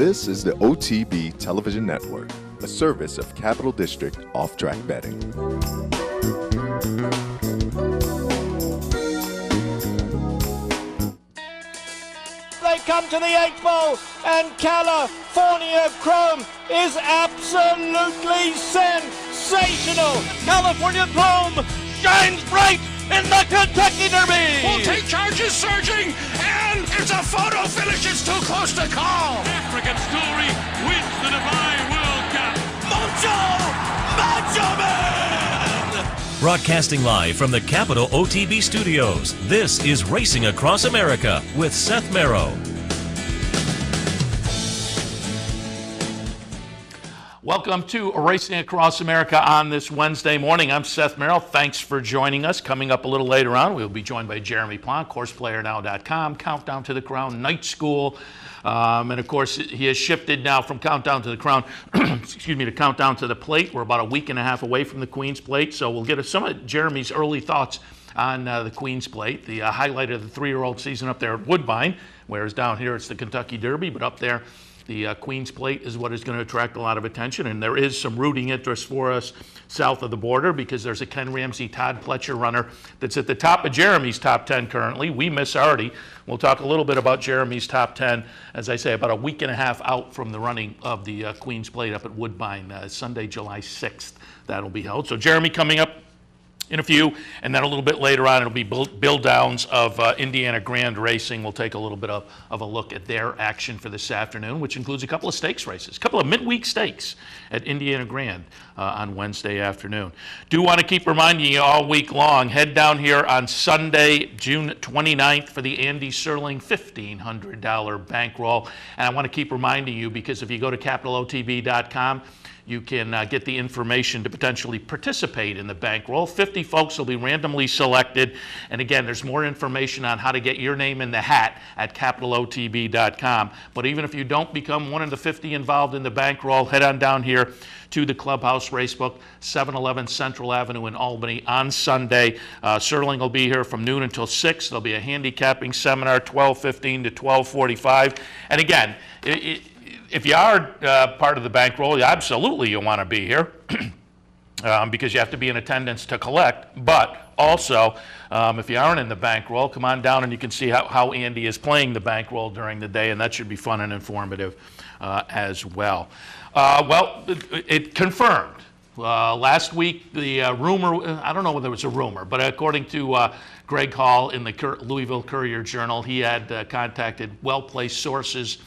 This is the OTB Television Network, a service of Capital District Off-Track Betting. They come to the 8 ball, and California Chrome is absolutely sensational. California Chrome shines bright in the Kentucky Derby. Will take charges surging, and it's a photo finish. It's too close to call. African Story wins the Dubai World Cup. Macho Man! Broadcasting live from the Capital OTB studios, this is Racing Across America with Seth Merrow. Welcome to Racing Across America on this Wednesday morning. I'm Seth Merrill. Thanks for joining us. Coming up a little later on, we'll be joined by Jeremy Plonk, CoursePlayerNow.com, Countdown to the Crown, Night School. And of course, he has shifted now from Countdown to the Crown, to Countdown to the Plate. We're about a week and a half away from the Queen's Plate, so we'll get some of Jeremy's early thoughts on the Queen's Plate, the highlight of the three-year-old season up there at Woodbine, whereas down here it's the Kentucky Derby, but up there the Queen's Plate is what is going to attract a lot of attention, and there is some rooting interest for us south of the border because there's a Ken Ramsey, Todd Pletcher runner that's at the top of Jeremy's top 10 currently. We miss Artie. We'll talk a little bit about Jeremy's top 10, as I say, about a week and a half out from the running of the Queen's Plate up at Woodbine, Sunday, July 6th. That'll be held. So Jeremy coming up in a few, and then a little bit later on, it'll be Bill Downs of Indiana Grand Racing. We'll take a little bit of a look at their action for this afternoon, which includes a couple of stakes races, a couple of midweek stakes at Indiana Grand on Wednesday afternoon. Do want to keep reminding you all week long, head down here on Sunday, June 29th for the Andy Serling $1,500 bankroll. And I want to keep reminding you because if you go to capitalotb.com, you can get the information to potentially participate in the bankroll. 50 folks will be randomly selected. And again, there's more information on how to get your name in the hat at capitalotb.com. But even if you don't become one of the 50 involved in the bankroll, head on down here to the Clubhouse Racebook, 711 Central Avenue in Albany on Sunday. Serling will be here from noon until 6. There'll be a handicapping seminar, 12:15 to 12:45. And again, if you are part of the bankroll, absolutely you want to be here because you have to be in attendance to collect. But also, if you aren't in the bankroll, come on down and you can see how Andy is playing the bankroll during the day, and that should be fun and informative as well. It confirmed. Last week, the rumor, I don't know whether it was a rumor, but according to Greg Hall in the Louisville Courier-Journal, he had contacted well-placed sources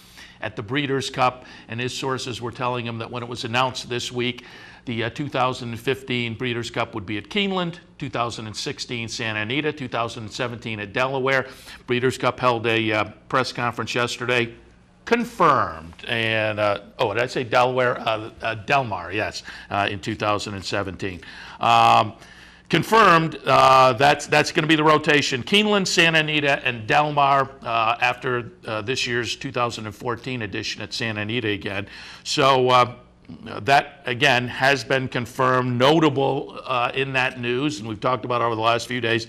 at the Breeders' Cup, and his sources were telling him that when it was announced this week, the 2015 Breeders' Cup would be at Keeneland, 2016 Santa Anita, 2017 at Delaware. Breeders' Cup held a press conference yesterday, confirmed, and did I say Delaware? Del Mar, yes, in 2017. Confirmed, that's going to be the rotation. Keeneland, Santa Anita, and Del Mar after this year's 2014 edition at Santa Anita again. So that, again, has been confirmed. Notable in that news, and we've talked about over the last few days,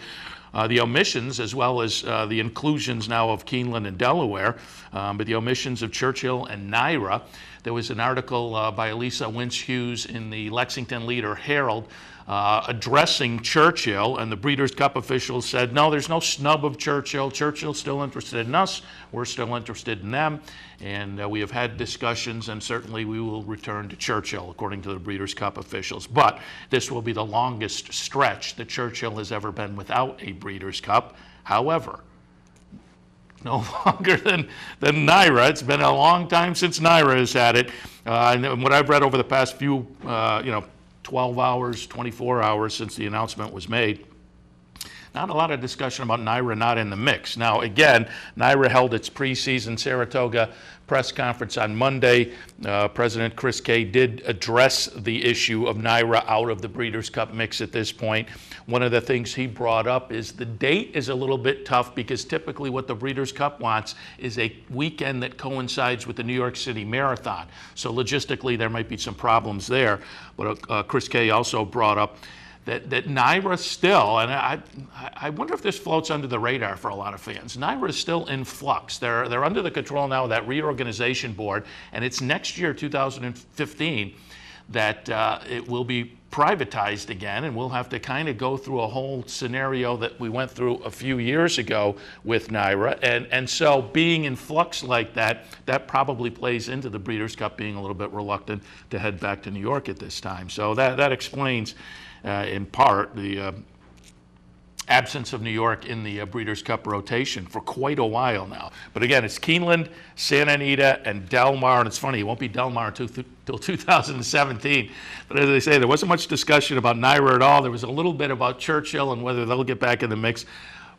the omissions as well as the inclusions now of Keeneland and Delaware, but the omissions of Churchill and Naira. There was an article by Elisa Winch-Hughes in the Lexington Leader-Herald addressing Churchill, and the Breeders' Cup officials said, no, there's no snub of Churchill. Churchill's still interested in us. We're still interested in them. And we have had discussions, and certainly we will return to Churchill, according to the Breeders' Cup officials. But this will be the longest stretch that Churchill has ever been without a Breeders' Cup. However, no longer than Naira. It's been a long time since Naira has had it. And what I've read over the past few, 12 hours, 24 hours since the announcement was made, not a lot of discussion about Naira not in the mix. Now, again, Naira held its preseason Saratoga press conference on Monday. President Chris Kay did address the issue of Naira out of the Breeders' Cup mix at this point. One of the things he brought up is the date is a little bit tough because typically what the Breeders' Cup wants is a weekend that coincides with the New York City Marathon. So logistically, there might be some problems there. But Chris Kay also brought up that NYRA still, and I wonder if this floats under the radar for a lot of fans. NYRA is still in flux. They're under the control now of that reorganization board, and it's next year, 2015, that it will be privatized again, and we'll have to kind of go through a whole scenario that we went through a few years ago with NYRA. And so being in flux like that, that probably plays into the Breeders' Cup being a little bit reluctant to head back to New York at this time. So that explains in part the absence of New York in the Breeders' Cup rotation for quite a while now. But again, it's Keeneland, Santa Anita, and Del Mar. And it's funny, it won't be Del Mar until 2017. But as I say, there wasn't much discussion about NYRA at all. There was a little bit about Churchill and whether they'll get back in the mix.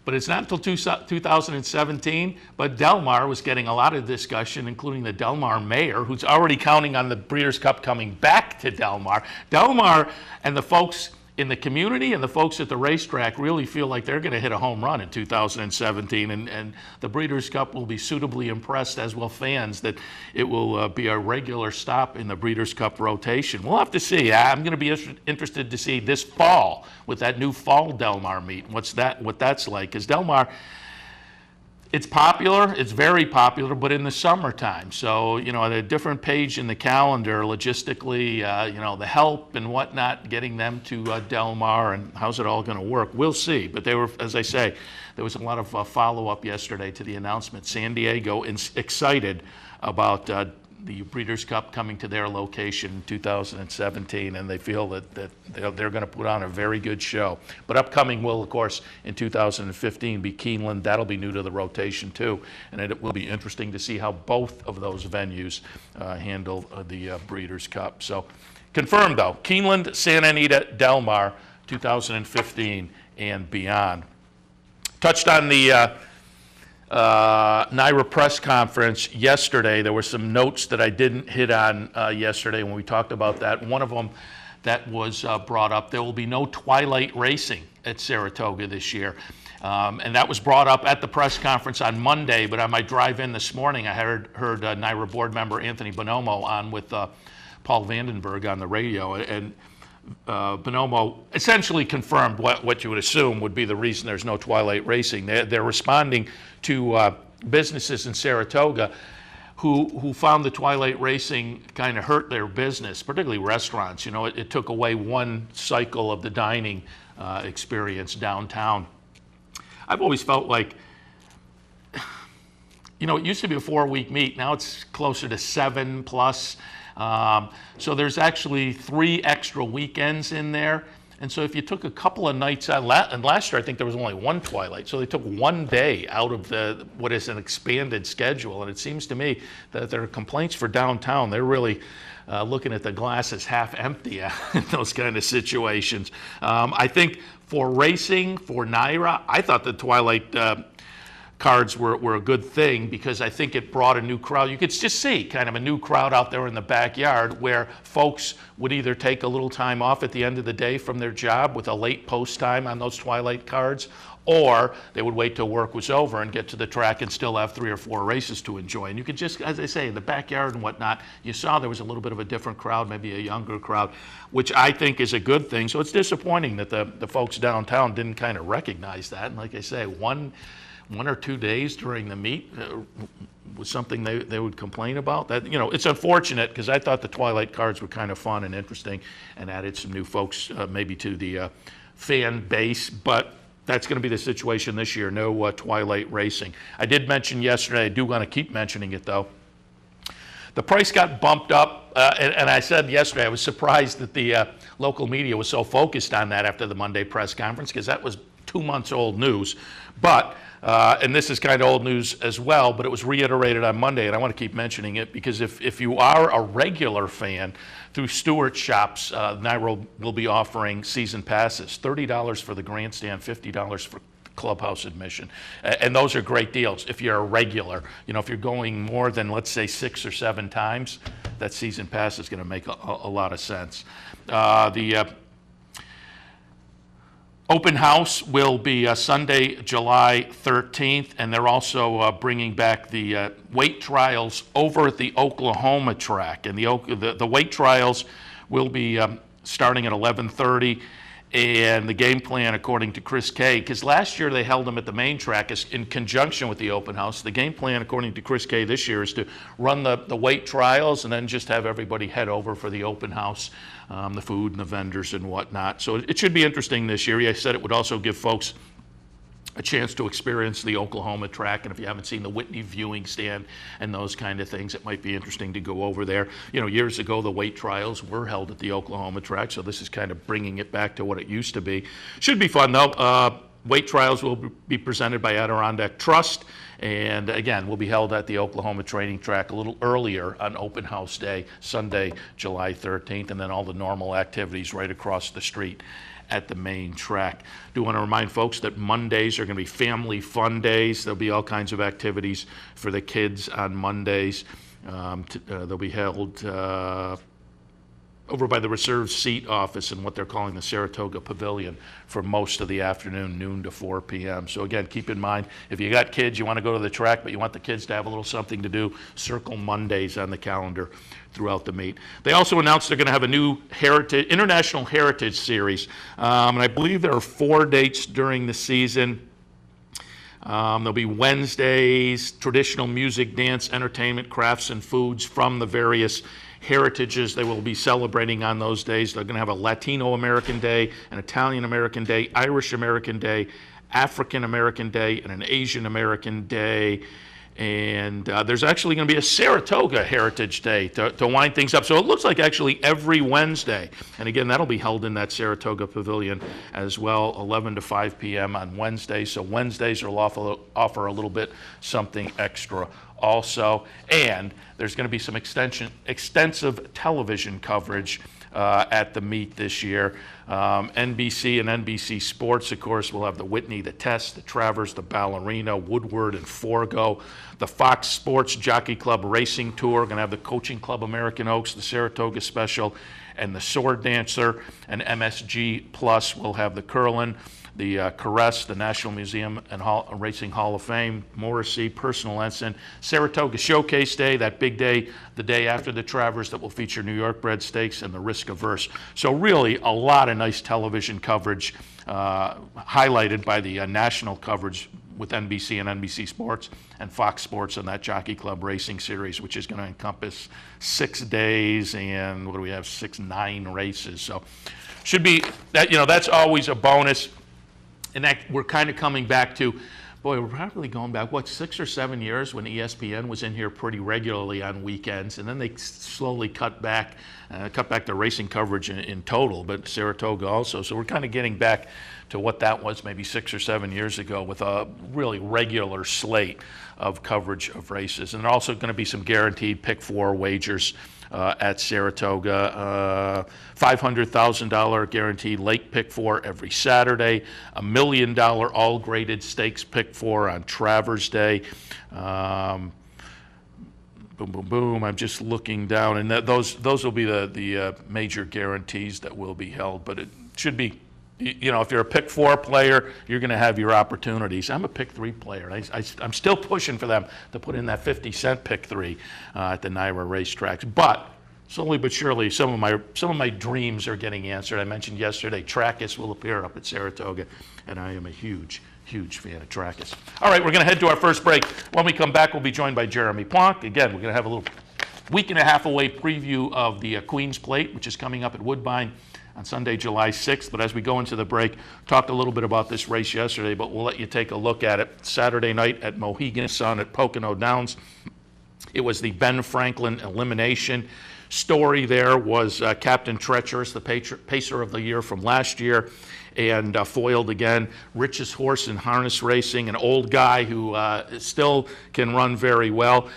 But it's not until 2017. But Del Mar was getting a lot of discussion, including the Del Mar mayor, who's already counting on the Breeders' Cup coming back to Del Mar. Del Mar and the folks in the community and the folks at the racetrack really feel like they're going to hit a home run in 2017, and the Breeders' Cup will be suitably impressed, as will fans, that it will be a regular stop in the Breeders' Cup rotation. We'll have to see. I'm going to be interested to see this fall with that new fall Del Mar meet, what that's like, because Del Mar, it's popular, it's very popular, but in the summertime. So, at a different page in the calendar, logistically, the help and whatnot, getting them to Del Mar, and how's it all going to work? We'll see. But they were, as I say, there was a lot of follow-up yesterday to the announcement. San Diego is excited about the Breeders' Cup coming to their location in 2017, and they feel that they're going to put on a very good show. But upcoming will, of course, in 2015 be Keeneland. That'll be new to the rotation too, and it will be interesting to see how both of those venues handle the Breeders' Cup. So confirmed though, Keeneland, Santa Anita, Del Mar, 2015 and beyond. Touched on the NYRA press conference yesterday. There were some notes that I didn't hit on yesterday when we talked about that. One of them that was brought up, there will be no twilight racing at Saratoga this year. And that was brought up at the press conference on Monday, but on my drive in this morning, I heard NYRA board member Anthony Bonomo on with Paul Vandenberg on the radio, and Bonomo essentially confirmed what you would assume would be the reason there's no twilight racing. They're responding to businesses in Saratoga who found the twilight racing kind of hurt their business, particularly restaurants. It took away one cycle of the dining experience downtown. I've always felt like, it used to be a 4-week meet. Now it's closer to 7 plus. So there's actually 3 extra weekends in there. And so if you took a couple of nights out, and last year I think there was only 1 twilight, so they took 1 day out of what is an expanded schedule. And it seems to me that there are complaints for downtown. They're really looking at the glass as half empty in those kind of situations. I think for racing, for NYRA, I thought the twilight cards were a good thing, because I think it brought a new crowd. You could just see kind of a new crowd out there in the backyard, where folks would either take a little time off at the end of the day from their job with a late post time on those twilight cards, or they would wait till work was over and get to the track and still have 3 or 4 races to enjoy. And you could just, as I say, in the backyard and whatnot, you saw there was a little bit of a different crowd, maybe a younger crowd, which I think is a good thing. So it's disappointing that the folks downtown didn't kind of recognize that. And like I say, one or 2 days during the meet was something they would complain about. That, it's unfortunate, because I thought the twilight cards were kind of fun and interesting and added some new folks maybe to the fan base, but that's going to be the situation this year. No twilight racing. I did mention yesterday, I do want to keep mentioning it though, the price got bumped up, and I said yesterday I was surprised that the local media was so focused on that after the Monday press conference, because that was 2 months old news. But and this is kind of old news as well, but it was reiterated on Monday, and I want to keep mentioning it, because if you are a regular fan, through Stewart Shops, NYRA will be offering season passes, $30 for the grandstand, $50 for clubhouse admission. And those are great deals if you're a regular. If you're going more than, let's say, 6 or 7 times, that season pass is going to make a lot of sense. The open house will be Sunday, July 13th, and they're also bringing back the weight trials over at the Oklahoma track. And the weight trials will be starting at 11:30, And the game plan, according to Chris Kay, because last year they held them at the main track in conjunction with the open house. The game plan, according to Chris Kay, this year is to run the weight trials and then just have everybody head over for the open house, the food and the vendors and whatnot. So it should be interesting this year. He said it would also give folks a chance to experience the Oklahoma track, and if you haven't seen the Whitney viewing stand and those kind of things, it might be interesting to go over there. You know, years ago the weight trials were held at the Oklahoma track, so this is kind of bringing it back to what it used to be. Should be fun though. Weight trials will be presented by Adirondack Trust, and again will be held at the Oklahoma training track a little earlier on open house day, Sunday, July 13th, and then all the normal activities right across the street at the main track. Do want to remind folks that Mondays are going to be family fun days. There'll be all kinds of activities for the kids on Mondays. They'll be held over by the reserved seat office in what they're calling the Saratoga Pavilion for most of the afternoon, noon to 4 p.m. So again, keep in mind, if you got kids, you want to go to the track, but you want the kids to have a little something to do, circle Mondays on the calendar throughout the meet. They also announced they're going to have a new International Heritage Series, and I believe there are 4 dates during the season. There'll be Wednesdays, traditional music, dance, entertainment, crafts, and foods from the various heritages they will be celebrating on those days. They're going to have a Latino American Day, an Italian American Day, Irish American Day, African American Day, and an Asian American Day. And there's actually going to be a Saratoga Heritage Day to wind things up. So it looks like actually every Wednesday. And again, that'll be held in that Saratoga Pavilion as well, 11 to 5 p.m. on Wednesdays. So Wednesdays will offer a little bit something extra also. And there's going to be some extensive television coverage at the meet this year. NBC and NBC Sports, of course, will have the Whitney, the Test, the Travers, the Ballerina, Woodward, and Forgo. The Fox Sports Jockey Club Racing Tour, going to have the Coaching Club American Oaks, the Saratoga Special, and the Sword Dancer. And MSG Plus will have the Curlin, the Caress, the National Museum and Racing Hall of Fame, Morrissey, Personal Ensign, Saratoga Showcase Day, that big day, the day after the Travers, that will feature New York bred stakes, and the Risk Averse. So really a lot of nice television coverage, highlighted by the national coverage with NBC and NBC Sports and Fox Sports and that Jockey Club Racing Series, which is going to encompass 6 days and what do we have, 9 races. So should be that, you know, that's always a bonus. And that we're kind of coming back to, boy, we're probably going back, what, 6 or 7 years when ESPN was in here pretty regularly on weekends, and then they slowly cut back the racing coverage in total, but Saratoga also. So we're kind of getting back to what that was maybe 6 or 7 years ago with a really regular slate of coverage of races. And there are also going to be some guaranteed pick 4 wagers at Saratoga, $500,000 guaranteed late pick 4 every Saturday, $1 million all graded stakes pick 4 on Travers Day. Boom, boom, boom. I'm just looking down, and those will be the major guarantees that will be held. But it should be, you know, if you're a pick 4 player, you're going to have your opportunities. I'm a pick 3 player. I'm still pushing for them to put in that 50-cent pick 3 at the NYRA racetracks. But slowly but surely, some of my dreams are getting answered. I mentioned yesterday, Trackus will appear up at Saratoga, and I am a huge fan of Trackus. All right, we're going to head to our first break. When we come back, we'll be joined by Jeremy Plonk. Again, we're going to have a little week and a half away preview of the Queen's Plate, which is coming up at Woodbine on Sunday, July 6th. But as we go into the break, talked a little bit about this race yesterday, but we'll let you take a look at it. Saturday night at Mohegan Sun at Pocono Downs. It was the Ben Franklin elimination. Story there was Captain Treacherous, the pacer of the year from last year, and foiled again. Richest horse in harness racing, an old guy who still can run very well.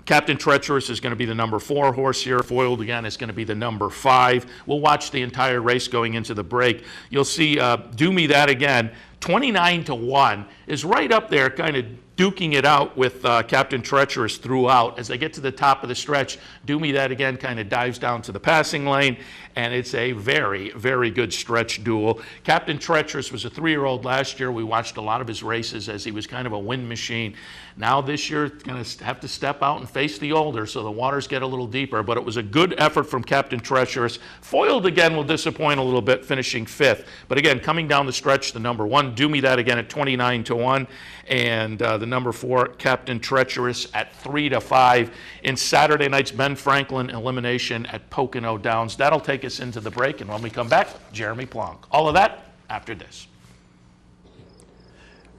Captain Treacherous is going to be the number 4 horse here. Foiled again is going to be the number 5. We'll watch the entire race going into the break. You'll see Do Me That Again, 29 to 1, is right up there, kind of duking it out with Captain Treacherous throughout. As they get to the top of the stretch, Do Me That Again kind of dives down to the passing lane, and it's a very, very good stretch duel. Captain Treacherous was a 3-year-old last year. We watched a lot of his races as he was kind of a wind machine. Now this year, going to have to step out and face the older, so the waters get a little deeper. But it was a good effort from Captain Treacherous. Foiled again will disappoint a little bit, finishing 5th. But again, coming down the stretch, the number 1, Do Me That Again at 29-1, and the number 4, Captain Treacherous at 3-5 in Saturday night's Ben Franklin elimination at Pocono Downs. That'll take us into the break, and when we come back, Jeremy Plonk. All of that after this.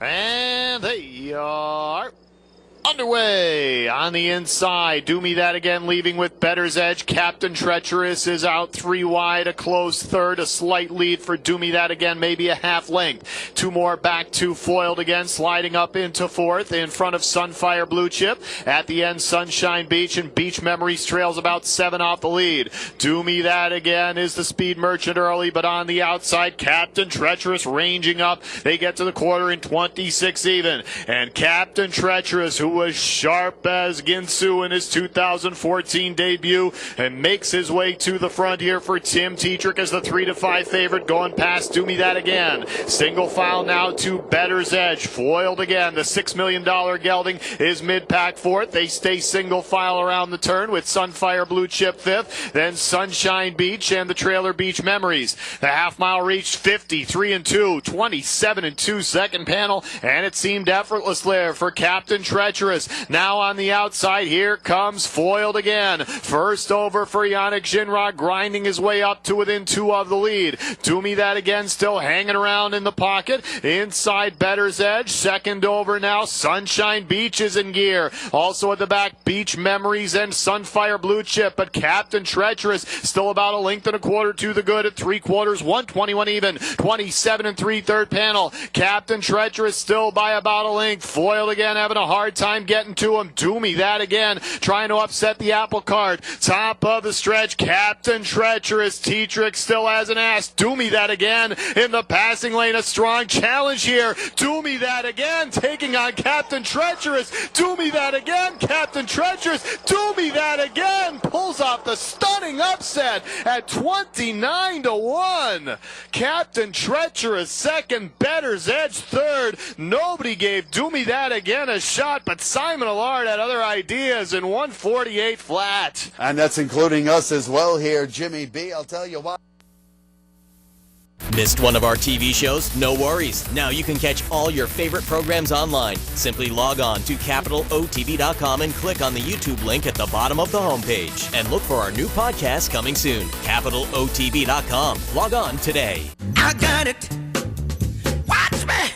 And they are underway on the inside. Do Me That Again leaving with Bettor's Edge. Captain Treacherous is out 3 wide, a close third, a slight lead for Do Me That Again, maybe a half length. 2 more back, 2 foiled again, sliding up into 4th in front of Sunfire Blue Chip. At the end, Sunshine Beach, and Beach Memories trails about 7 off the lead. Do Me That Again is the speed merchant early, but on the outside, Captain Treacherous ranging up. They get to the quarter in 26 even, and Captain Treacherous, who was sharp as Ginsu in his 2014 debut, and makes his way to the front here for Tim Tetrick as the 3-5 favorite, going past Do Me That Again. Single file now to Bettor's Edge. Foiled again. The $6 million gelding is mid-pack 4th. They stay single file around the turn with Sunfire Blue Chip 5th, then Sunshine Beach and the trailer Beach Memories. The half mile reached 53-2, 27-2 second panel, and it seemed effortless there for Captain Treacherous. Now on the outside, here comes Foiled again. First over for Yannick Ginrod, grinding his way up to within 2 of the lead. Do Me That Again still hanging around in the pocket. Inside Bettor's Edge. Second over now, Sunshine Beach is in gear. Also at the back, Beach Memories and Sunfire Blue Chip. But Captain Treacherous still about a length and a quarter to the good at 3/4, 121 even, 27-3 third panel. Captain Treacherous still by about a length. Foiled again, having a hard time getting to him. Do Me That Again, trying to upset the apple cart. Top of the stretch, Captain Treacherous. Tetrick still has an ass. Do Me That Again in the passing lane. A strong challenge here. Do Me That Again, taking on Captain Treacherous. Do Me That Again, Captain Treacherous. Do Me That Again pulls off the stunning upset at 29-1. Captain Treacherous second, Bettor's Edge third. Nobody gave Do Me That Again a shot, but Simon Allard had other ideas in 148 flat. And that's including us as well here, Jimmy B. I'll tell you what. Missed one of our TV shows? No worries. Now you can catch all your favorite programs online. Simply log on to CapitalOTB.com and click on the YouTube link at the bottom of the homepage. And look for our new podcast coming soon. CapitalOTB.com. Log on today. I got it. Watch me.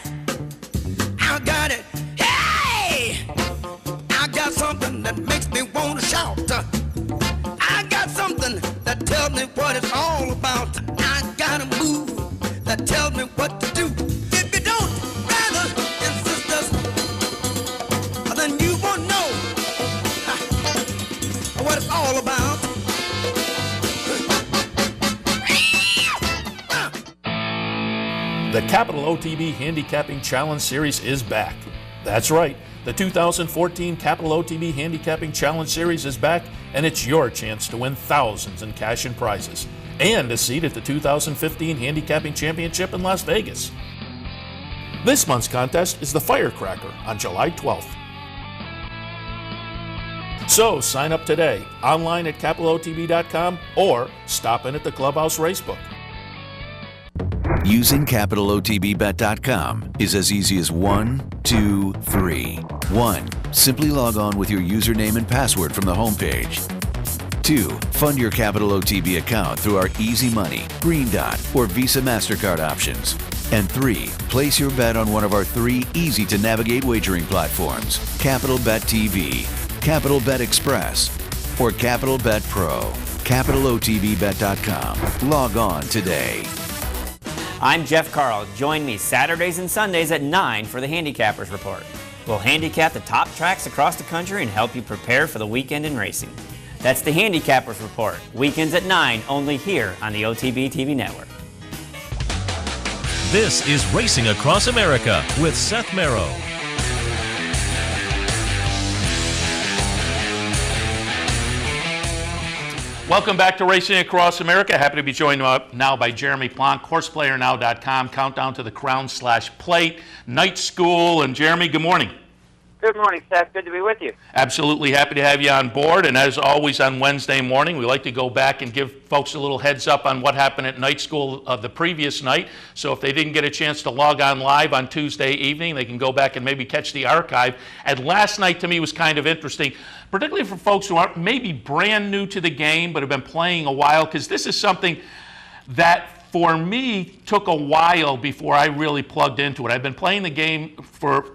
I got it. Hey! I got something that makes me want to shout. I got something that tells me what it's all about. I got a move that tells me what to do. If you don't, brothers and sisters, then you won't know what it's all about. The Capital OTB Handicapping Challenge Series is back. That's right. The 2014 Capital OTB Handicapping Challenge Series is back, and it's your chance to win thousands in cash and prizes, and a seat at the 2015 Handicapping Championship in Las Vegas. This month's contest is the Firecracker on July 12th. So sign up today, online at CapitalOTB.com, or stop in at the Clubhouse Racebook. Using CapitalOTBBet.com is as easy as 1, 2, 3. 1. Simply log on with your username and password from the homepage. 2. Fund your Capital OTB account through our Easy Money, Green Dot, or Visa MasterCard options. And 3. Place your bet on one of our 3 easy-to-navigate wagering platforms, Capital Bet TV, Capital Bet Express, or Capital Bet Pro. CapitalOTBBet.com. Log on today. I'm Jeff Carl. Join me Saturdays and Sundays at 9 for the Handicappers Report. We'll handicap the top tracks across the country and help you prepare for the weekend in racing. That's the Handicappers Report, weekends at 9, only here on the OTB TV network. This is Racing Across America with Seth Merrow. Welcome back to Racing Across America. Happy to be joined now by Jeremy Plonk, HorsePlayerNow.com, Countdown to the Crown/Plate, Night School. And Jeremy, good morning. Good morning, Seth. Good to be with you. Absolutely happy to have you on board. And as always on Wednesday morning, we like to go back and give folks a little heads up on what happened at Night School the previous night. So if they didn't get a chance to log on live on Tuesday evening, they can go back and maybe catch the archive. And last night to me was kind of interesting, particularly for folks who aren't maybe brand new to the game but have been playing a while, because this is something that for me took a while before I really plugged into it. I've been playing the game for,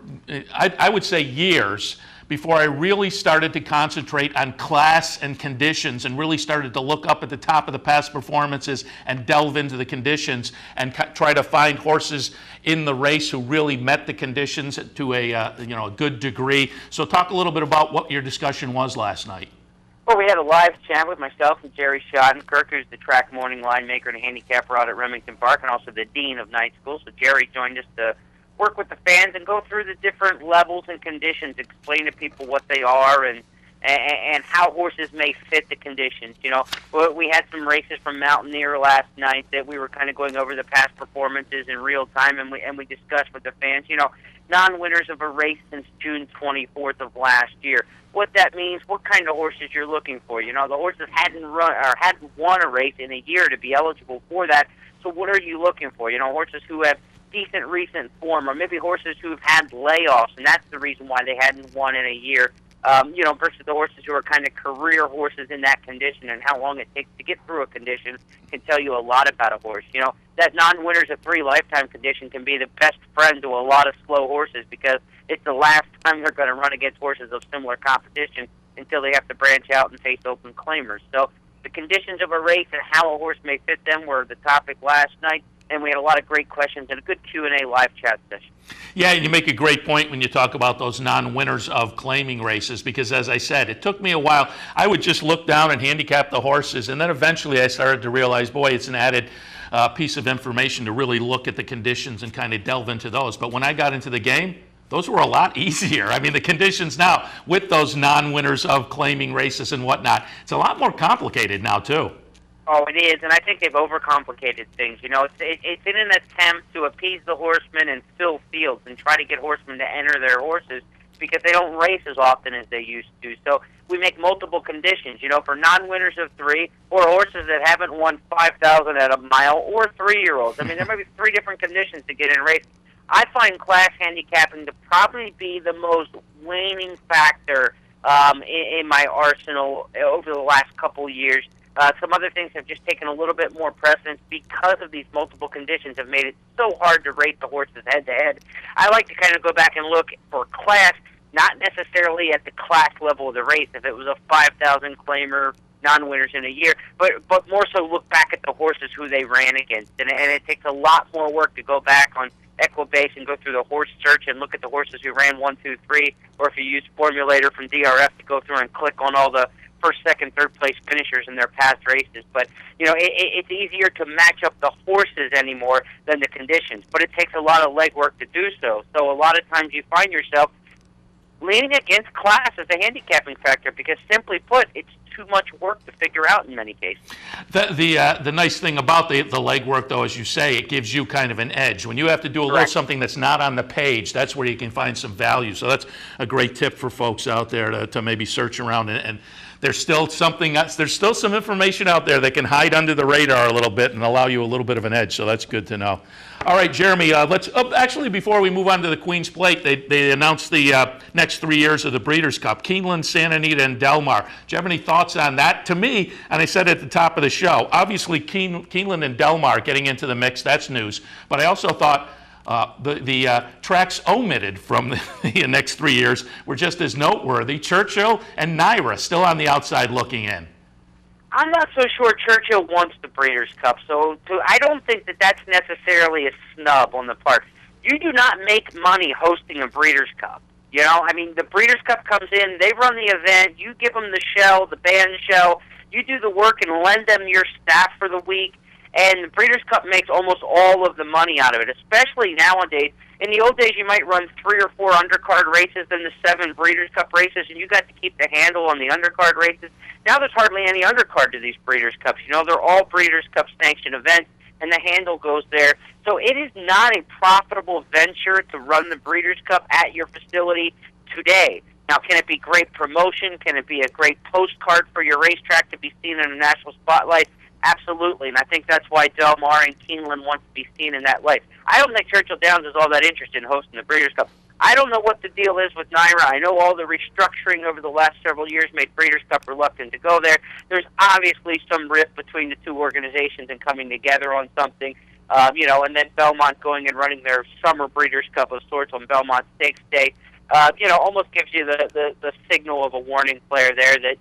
I would say, years before I really started to concentrate on class and conditions and really started to look up at the top of the past performances and delve into the conditions and try to find horses in the race who really met the conditions to a good degree. So talk a little bit about what your discussion was last night. Well, we had a live chat with myself and Jerry Schottenkirk, who's the track morning line maker and handicapper out at Remington Park, and also the dean of Night School. So Jerry joined us to work with the fans and go through the different levels and conditions, explain to people what they are and how horses may fit the conditions. You know, we had some races from Mountaineer last night that we were kind of going over the past performances in real time, and we discussed with the fans, you know, non-winners of a race since June 24th of last year. What that means, what kind of horses you're looking for. You know, the horses hadn't won a race in a year to be eligible for that. So what are you looking for? You know, horses who have decent recent form, or maybe horses who have had layoffs, and that's the reason why they hadn't won in a year. Versus the horses who are kind of career horses in that condition, and how long it takes to get through a condition can tell you a lot about a horse. You know, that non-winners of 3 lifetime condition can be the best friend to a lot of slow horses, because it's the last time they're going to run against horses of similar competition until they have to branch out and face open claimers. So the conditions of a race and how a horse may fit them were the topic last night, and we had a lot of great questions and a good Q&A live chat session. Yeah, and you make a great point when you talk about those non-winners of claiming races, because as I said, it took me a while. I would just look down and handicap the horses, and then eventually I started to realize, boy, it's an added piece of information to really look at the conditions and kind of delve into those. But when I got into the game, those were a lot easier. I mean, the conditions now with those non-winners of claiming races and whatnot, it's a lot more complicated now too. Oh, it is, and I think they've overcomplicated things. You know, it's in an attempt to appease the horsemen and fill fields and try to get horsemen to enter their horses, because they don't race as often as they used to. So we make multiple conditions, you know, for non-winners of 3, or horses that haven't won 5,000 at a mile, or 3-year-olds. I mean, there might be 3 different conditions to get in race. I find class handicapping to probably be the most waning factor in my arsenal over the last couple years. Some other things have just taken a little bit more precedence because of these multiple conditions have made it so hard to rate the horses head-to-head. I like to kind of go back and look for class, not necessarily at the class level of the race, if it was a 5,000 claimer, non-winners in a year, but more so look back at the horses who they ran against. And it takes a lot more work to go back on Equibase and go through the horse search and look at the horses who ran 1, 2, 3, or if you use Formulator from DRF to go through and click on all the first, second, third place finishers in their past races. But, you know, it's easier to match up the horses anymore than the conditions. But it takes a lot of legwork to do so. So a lot of times you find yourself leaning against class as a handicapping factor, because simply put, it's too much work to figure out in many cases. The nice thing about the legwork, though, as you say, it gives you kind of an edge. When you have to do a little something that's not on the page, that's where you can find some value. So that's a great tip for folks out there to maybe search around and there's still some information out there that can hide under the radar a little bit and allow you a little bit of an edge, so that's good to know. All right, Jeremy, actually, before we move on to the Queen's Plate, they announced the next 3 years of the Breeders' Cup, Keeneland, Santa Anita, and Del Mar. Do you have any thoughts on that? To me, and I said at the top of the show, obviously Keeneland and Del Mar getting into the mix, that's news, but I also thought the tracks omitted from the next 3 years were just as noteworthy. Churchill and Naira still on the outside looking in. I'm not so sure Churchill wants the Breeders' Cup, so I don't think that that's necessarily a snub on the part. You do not make money hosting a Breeders' Cup. You know, I mean, the Breeders' Cup comes in, they run the event, you give them the shell, the band shell, you do the work and lend them your staff for the week, and the Breeders' Cup makes almost all of the money out of it, especially nowadays. In the old days, you might run 3 or 4 undercard races, then the 7 Breeders' Cup races, and you got to keep the handle on the undercard races. Now there's hardly any undercard to these Breeders' Cups. You know, they're all Breeders' Cup sanctioned events, and the handle goes there. So it is not a profitable venture to run the Breeders' Cup at your facility today. Now, can it be great promotion? Can it be a great postcard for your racetrack to be seen in a national spotlight? Absolutely, and I think that's why Del Mar and Keeneland want to be seen in that light. I don't think Churchill Downs is all that interested in hosting the Breeders' Cup. I don't know what the deal is with NYRA. I know all the restructuring over the last several years made Breeders' Cup reluctant to go there. There's obviously some rift between the two organizations and coming together on something, and then Belmont going and running their summer Breeders' Cup of sorts on Belmont Stakes Day. Almost gives you the signal of a warning player there that,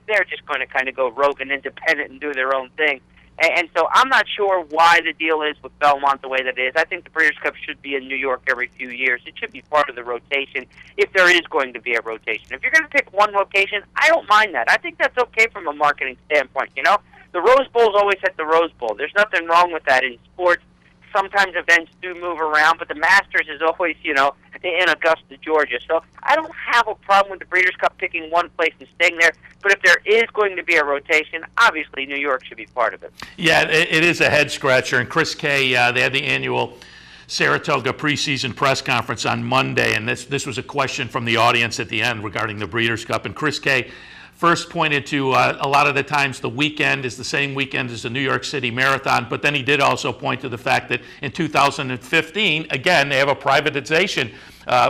they're just going to kind of go rogue and independent and do their own thing. And so I'm not sure why the deal is with Belmont the way that it is. I think the Breeders' Cup should be in New York every few years. It should be part of the rotation if there is going to be a rotation. If you're going to pick one location, I don't mind that. I think that's okay from a marketing standpoint, The Rose Bowl's always at the Rose Bowl. There's nothing wrong with that in sports. Sometimes events do move around, but the Masters is always, in Augusta, Georgia. So I don't have a problem with the Breeders' Cup picking one place and staying there. But if there is going to be a rotation, obviously New York should be part of it. Yeah, it is a head-scratcher. And Chris Kay, they had the annual Saratoga preseason press conference on Monday, and this was a question from the audience at the end regarding the Breeders' Cup. And Chris Kay first pointed to a lot of the times the weekend is the same weekend as the New York City Marathon, but then he did also point to the fact that in 2015, again, they have a privatization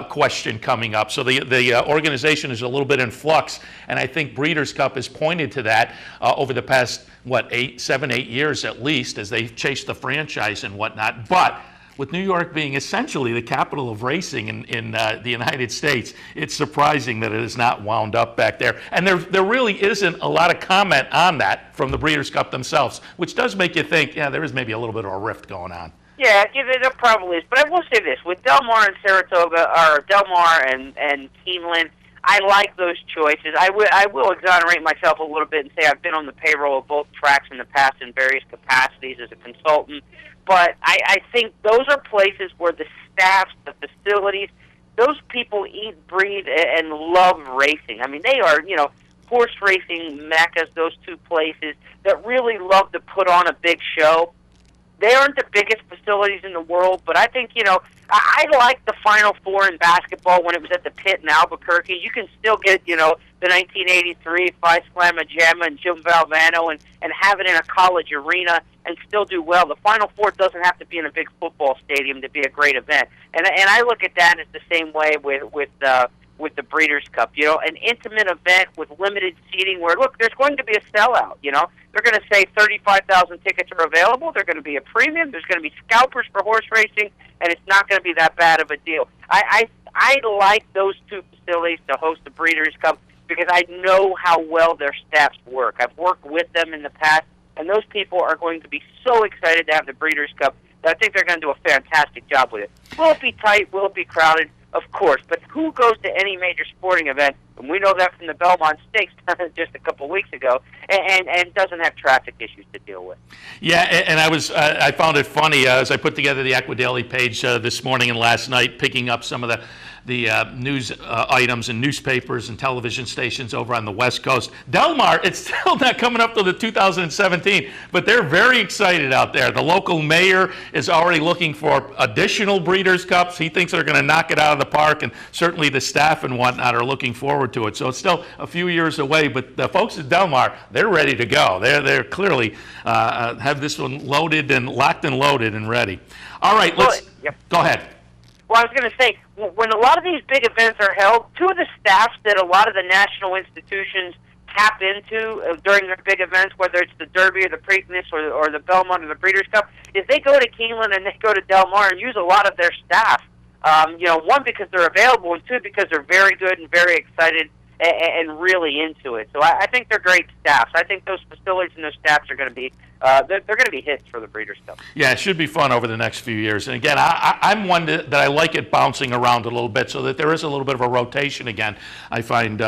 question coming up. So the organization is a little bit in flux, and I think Breeders' Cup has pointed to that over the past, 7, 8 years at least, as they chase the franchise and whatnot. But with New York being essentially the capital of racing in the United States, it's surprising that it is not wound up back there. And there really isn't a lot of comment on that from the Breeders' Cup themselves, which does make you think, there is maybe a little bit of a rift going on. Yeah, there probably is. But I will say this, with Del Mar and Saratoga, or Del Mar and Keeneland, I like those choices. I will exonerate myself a little bit and say I've been on the payroll of both tracks in the past in various capacities as a consultant. But I think those are places where the staffs, the facilities, those people eat, breathe, and love racing. I mean, they are, horse racing meccas, those two places that really love to put on a big show. They aren't the biggest facilities in the world, but I think, I like the Final Four in basketball when it was at the Pit in Albuquerque. You can still get, the 1983 Phi Slamma Jamma and Jim Valvano and have it in a college arena and still do well. The Final Four doesn't have to be in a big football stadium to be a great event. And I look at that as the same way with the Breeders' Cup. An intimate event with limited seating where, look, there's going to be a sellout. They're going to say 35,000 tickets are available. They're going to be a premium. There's going to be scalpers for horse racing, and it's not going to be that bad of a deal. I like those two facilities to host the Breeders' Cup because I know how well their staffs work. I've worked with them in the past, and those people are going to be so excited to have the Breeders' Cup that I think they're going to do a fantastic job with it. Will it be tight? Will it be crowded? Of course, but who goes to any major sporting event, and we know that from the Belmont Stakes just a couple of weeks ago, and doesn't have traffic issues to deal with? Yeah, and I found it funny as I put together the Equidaily page this morning and last night, picking up some of the news items in newspapers and television stations over on the West Coast. Del Mar, it's still not coming up till the 2017, but they're very excited out there. The local mayor is already looking for additional Breeders' Cups. He thinks they're going to knock it out of the park, and certainly the staff and whatnot are looking forward to it. So it's still a few years away, but the folks at Del Mar, they're ready to go. They're clearly have this one loaded and locked and loaded and ready. All right, go ahead. Well, I was going to say, when a lot of these big events are held, two of the staffs that a lot of the national institutions tap into during their big events, whether it's the Derby or the Preakness or the Belmont or the Breeders' Cup, is they go to Keeneland and they go to Del Mar and use a lot of their staff. One, because they're available, and two, because they're very good and very excited and really into it. So I think they're great staffs. I think those facilities and those staffs are going to be they're going to be hits for the Breeders' Cup. Yeah, it should be fun over the next few years. And again, I'm one that I like it bouncing around a little bit so that there is a little bit of a rotation again. I find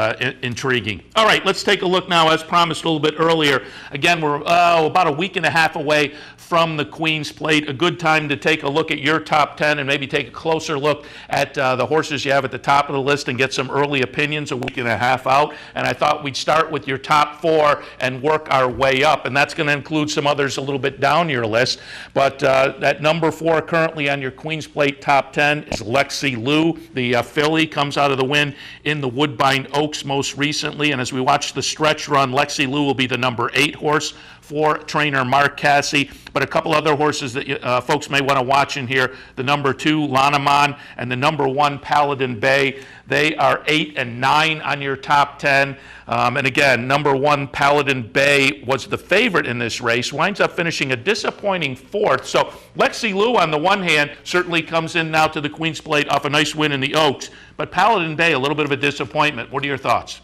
intriguing. All right, let's take a look now, as promised a little bit earlier. Again, we're about a week and a half away from the Queen's Plate. A good time to take a look at your top 10 and maybe take a closer look at the horses you have at the top of the list and get some early opinions a week and a half out. And I thought we'd start with your top 4 and work our way up. And that's going to include some others a little bit down your list. But that number 4 currently on your Queen's Plate top 10 is Lexi Lou. The filly comes out of the win in the Woodbine Oaks most recently. And as we watch the stretch run, Lexi Lou will be the number 8 horse for trainer Mark Casse, but a couple other horses that folks may want to watch in here, the number 2, Lanaman, and the number 1, Paladin Bay. They are 8 and 9 on your top 10. And again, number 1, Paladin Bay, was the favorite in this race, winds up finishing a disappointing 4th. So Lexi Lou, on the one hand, certainly comes in now to the Queen's Plate off a nice win in the Oaks, but Paladin Bay, a little bit of a disappointment. What are your thoughts?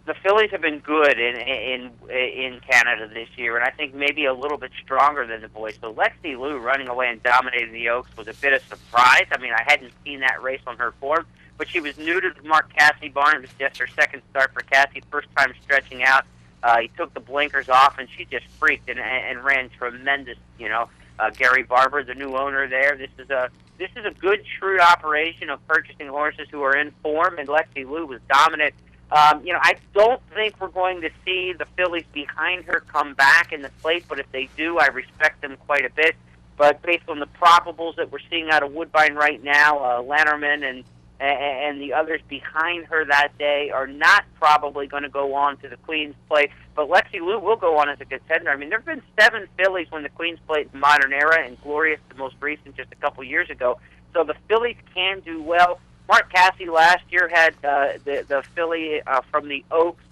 The fillies have been good in Canada this year, and I think maybe a little bit stronger than the boys. So Lexi Lou running away and dominating the Oaks was a bit of surprise. I mean, I hadn't seen that race on her form, but she was new to the Mark Casse barn. It was just her second start for Casse, first time stretching out. He took the blinkers off, and she just freaked and ran tremendous. Gary Barber, the new owner there. This is a good, shrewd operation of purchasing horses who are in form, and Lexi Lou was dominant. I don't think we're going to see the fillies behind her come back in the Plate, but if they do, I respect them quite a bit. But based on the probables that we're seeing out of Woodbine right now, Lannerman and the others behind her that day are not probably going to go on to the Queen's Plate. But Lexi Lou will go on as a contender. I mean, there have been 7 fillies win the Queen's Plate in the modern era, and Glorious, the most recent, just a couple years ago. So the fillies can do well. Mark Casse last year had the filly from the Oaks,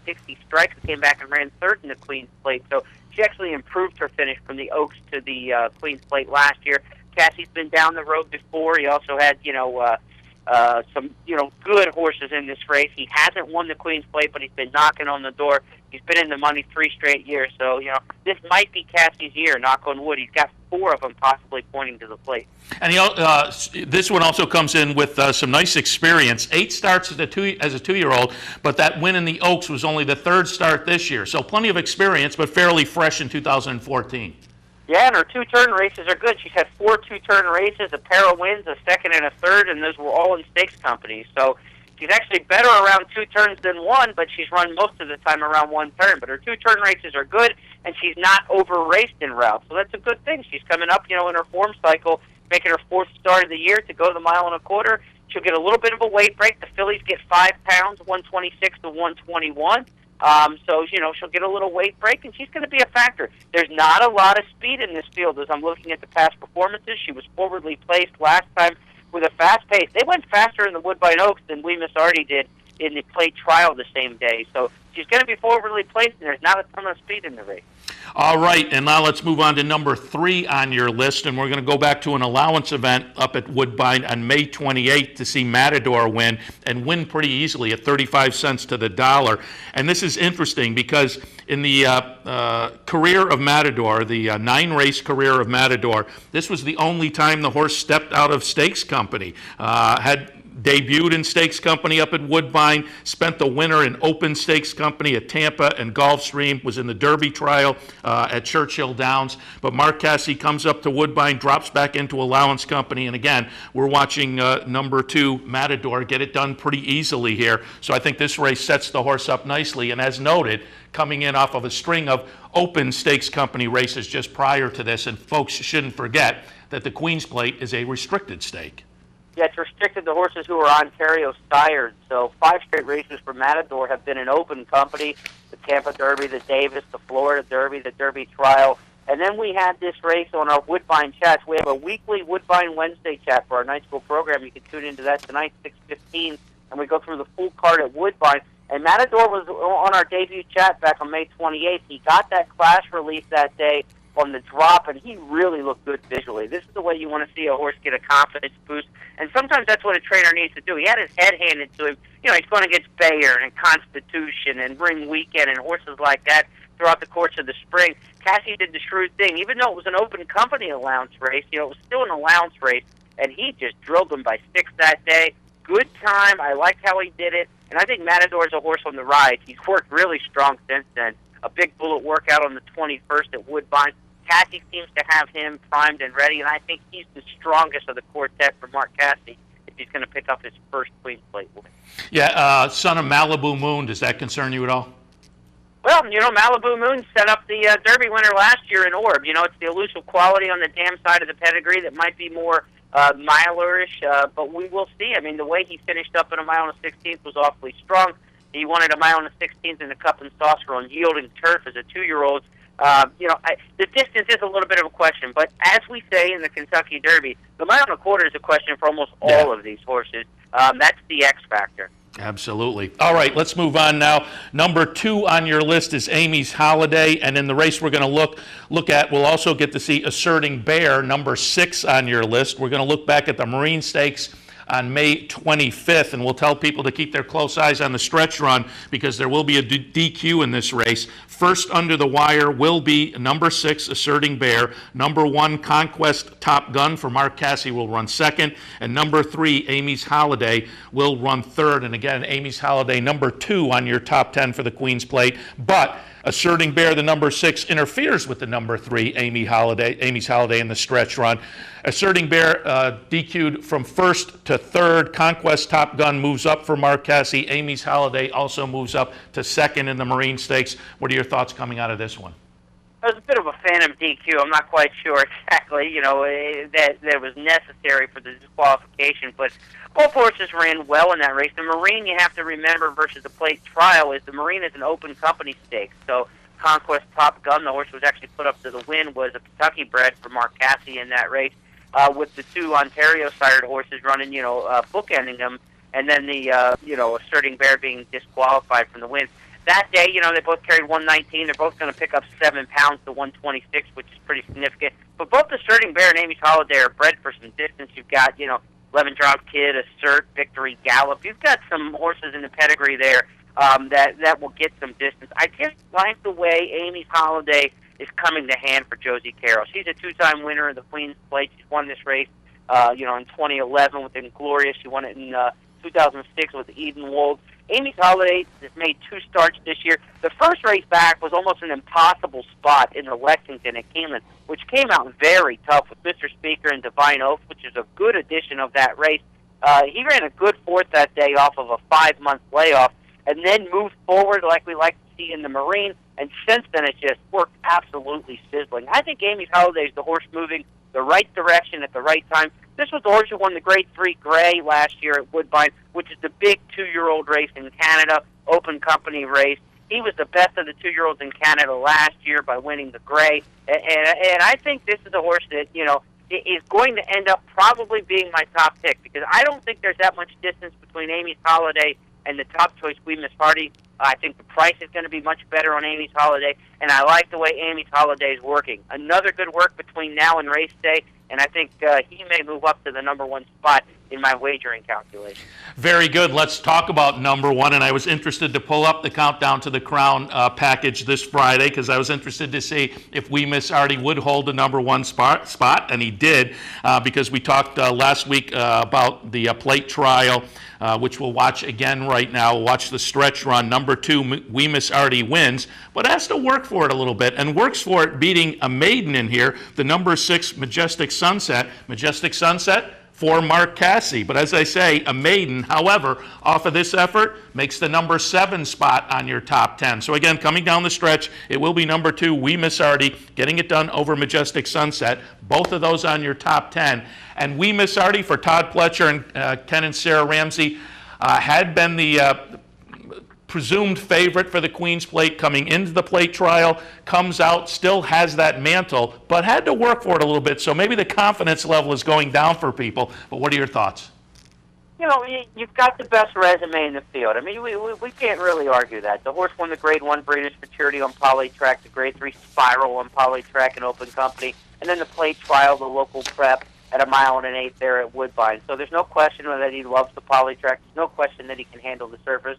60 Strikes, came back and ran 3rd in the Queen's Plate. So she actually improved her finish from the Oaks to the Queen's Plate last year. Casse's been down the road before. He also had, some good horses in this race. He hasn't won the Queen's Plate, but he's been knocking on the door. He's been in the money 3 straight years. So, this might be Casse's year, knock on wood. He's got 4 of them possibly pointing to the Plate. And this one also comes in with some nice experience. 8 starts as a 2-year-old, but that win in the Oaks was only the 3rd start this year. So plenty of experience, but fairly fresh in 2014. Yeah, and her 2-turn races are good. She's had 4 2-turn races, a pair of wins, a 2nd and a 3rd, and those were all in stakes companies. So she's actually better around 2 turns than 1, but she's run most of the time around 1 turn. But her 2-turn races are good, and she's not over-raced in routes. So that's a good thing. She's coming up, in her form cycle, making her 4th start of the year to go the 1.25 miles. She'll get a little bit of a weight break. The fillies get 5 pounds, 126 to 121. So, she'll get a little weight break, and she's going to be a factor. There's not a lot of speed in this field as I'm looking at the past performances. She was forwardly placed last time with a fast pace. They went faster in the Woodbine Oaks than we Miss Artie did in the Plate trial the same day. So she's going to be forwardly placed, and there's not a ton of speed in the race. All right, and now let's move on to number 3 on your list, and we're going to go back to an allowance event up at Woodbine on May 28th to see Matador win, and win pretty easily at 35 cents to the dollar. And this is interesting because in the career of Matador, the 9-race career of Matador, this was the only time the horse stepped out of stakes company. Had debuted in Stakes Company up at Woodbine, spent the winter in Open Stakes Company at Tampa and Gulfstream, was in the Derby trial at Churchill Downs. But Mark Casse comes up to Woodbine, drops back into Allowance Company, and again, we're watching number 2, Matador, get it done pretty easily here. So I think this race sets the horse up nicely, and as noted, coming in off of a string of Open Stakes Company races just prior to this, and folks shouldn't forget that the Queen's Plate is a restricted stake. Yeah, it's restricted to horses who are Ontario sired. So 5 straight races for Matador have been in Open Company: the Tampa Derby, the Davis, the Florida Derby, the Derby Trial. And then we had this race on our Woodbine chats. We have a weekly Woodbine Wednesday chat for our night school program. You can tune into that tonight, 6:15, and we go through the full card at Woodbine. And Matador was on our debut chat back on May 28th. He got that class release that day on the drop, and he really looked good visually. This is the way you want to see a horse get a confidence boost, and sometimes that's what a trainer needs to do. He had his head handed to him. He's going against Bayer and Constitution and Ring Weekend and horses like that throughout the course of the spring. Casse did the shrewd thing. Even though it was an Open Company allowance race, it was still an allowance race, and he just drilled them by 6 that day. Good time. I liked how he did it, and I think Matador is a horse on the rise. He's worked really strong since then. A big bullet workout on the 21st at Woodbine. Cassie seems to have him primed and ready, and I think he's the strongest of the quartet for Mark Cassie if he's going to pick up his first Queen's Plate win. Yeah, son of Malibu Moon, does that concern you at all? Well, Malibu Moon set up the Derby winner last year in Orb. It's the elusive quality on the dam side of the pedigree that might be more milerish, but we will see. I mean, the way he finished up in a mile and a 16th was awfully strong. He won at a mile and a 16th in the Cup and Saucer on yielding turf as a 2-year-old. The distance is a little bit of a question, but as we say in the Kentucky Derby, the mile and a quarter is a question for almost all of these horses. That's the X factor. Absolutely. All right, let's move on now. Number 2 on your list is Amy's Holiday, and in the race we're going to look at, we'll also get to see Asserting Bear, number 6 on your list. We're going to look back at the Marine Stakes on May 25th, and we'll tell people to keep their close eyes on the stretch run because there will be a DQ in this race. First under the wire will be number 6, Asserting Bear. Number 1, Conquest Top Gun for Mark Cassie will run second, and number 3, Amy's Holiday, will run third. And again, Amy's Holiday, number 2 on your top 10 for the Queen's Plate. But Asserting Bear, the number 6, interferes with the number 3, Amy's Holiday in the stretch run. Asserting Bear DQ'd from first to third. Conquest Top Gun moves up for Mark Cassie. Amy's Holiday also moves up to second in the Marine Stakes. What are your thoughts coming out of this one? I was a bit of a fan of DQ. I'm not quite sure exactly, that was necessary for the disqualification, but both horses ran well in that race. The Marine, you have to remember, versus the Plate Trial, is the Marine is an open company stakes. So Conquest Top Gun, the horse was actually put up to the win, was a Kentucky bred for Mark Cassie in that race, with the 2 Ontario-sired horses running, bookending them, and then the, Asserting Bear being disqualified from the win. That day, they both carried 119. They're both going to pick up 7 pounds to 126, which is pretty significant. But both Asserting Bear and Amy's Holiday are bred for some distance. You've got, 11 Drop Kid, Assert, Victory, Gallop. You've got some horses in the pedigree there that will get some distance. I just like the way Amy's Holiday is coming to hand for Josie Carroll. She's a 2-time winner in the Queen's Plate. She's won this race, in 2011 with Inglorious. She won it in 2006 with Eden Wold. Amy's Holiday has made 2 starts this year. The first race back was almost an impossible spot in the Lexington at Keeneland, which came out very tough with Mr. Speaker and Divine Oath, which is a good addition of that race. He ran a good 4th that day off of a 5-month layoff, and then moved forward like we like to see in the Marine, and since then it's just worked absolutely sizzling. I think Amy's Holiday is the horse moving the right direction at the right time. This was the horse who won the Grade 3 Gray last year at Woodbine, which is the big 2-year-old race in Canada, open company race. He was the best of the 2-year-olds in Canada last year by winning the Gray. And I think this is a horse that, is going to end up probably being my top pick because I don't think there's that much distance between Amy's Holiday and the top choice, We Miss Hardy. I think the price is going to be much better on Amy's Holiday, and I like the way Amy's Holiday is working. Another good work between now and race day, and I think he may move up to the number 1 spot in my wagering calculation. Very good. Let's talk about number 1, and I was interested to pull up the Countdown to the Crown package this Friday because I was interested to see if We Miss Hardy would hold the number 1 spot, and he did because we talked last week about the Plate Trial, which we'll watch again right now. We'll watch the stretch run. Number 2, We Miss Hardy wins, but has to work for it a little bit, and works for it beating a maiden in here, the number 6, Majestic Sunset. Majestic Sunset for Mark Cassie. But as I say, a maiden, however, off of this effort, makes the number 7 spot on your top 10. So again, coming down the stretch, it will be number 2, We Miss Hardy, getting it done over Majestic Sunset. Both of those on your top 10. And We Miss Hardy for Todd Pletcher and Ken and Sarah Ramsey had been the presumed favorite for the Queen's Plate coming into the Plate Trial, comes out, still has that mantle, but had to work for it a little bit. So maybe the confidence level is going down for people. But what are your thoughts? You've got the best resume in the field. I mean, we can't really argue that. The horse won the Grade 1 Breeders' Futurity on Polytrack, the Grade 3 Spiral on Polytrack and Open Company, and then the Plate Trial, the local prep at a mile and an 1/8 there at Woodbine. So there's no question that he loves the Polytrack. There's no question that he can handle the surface.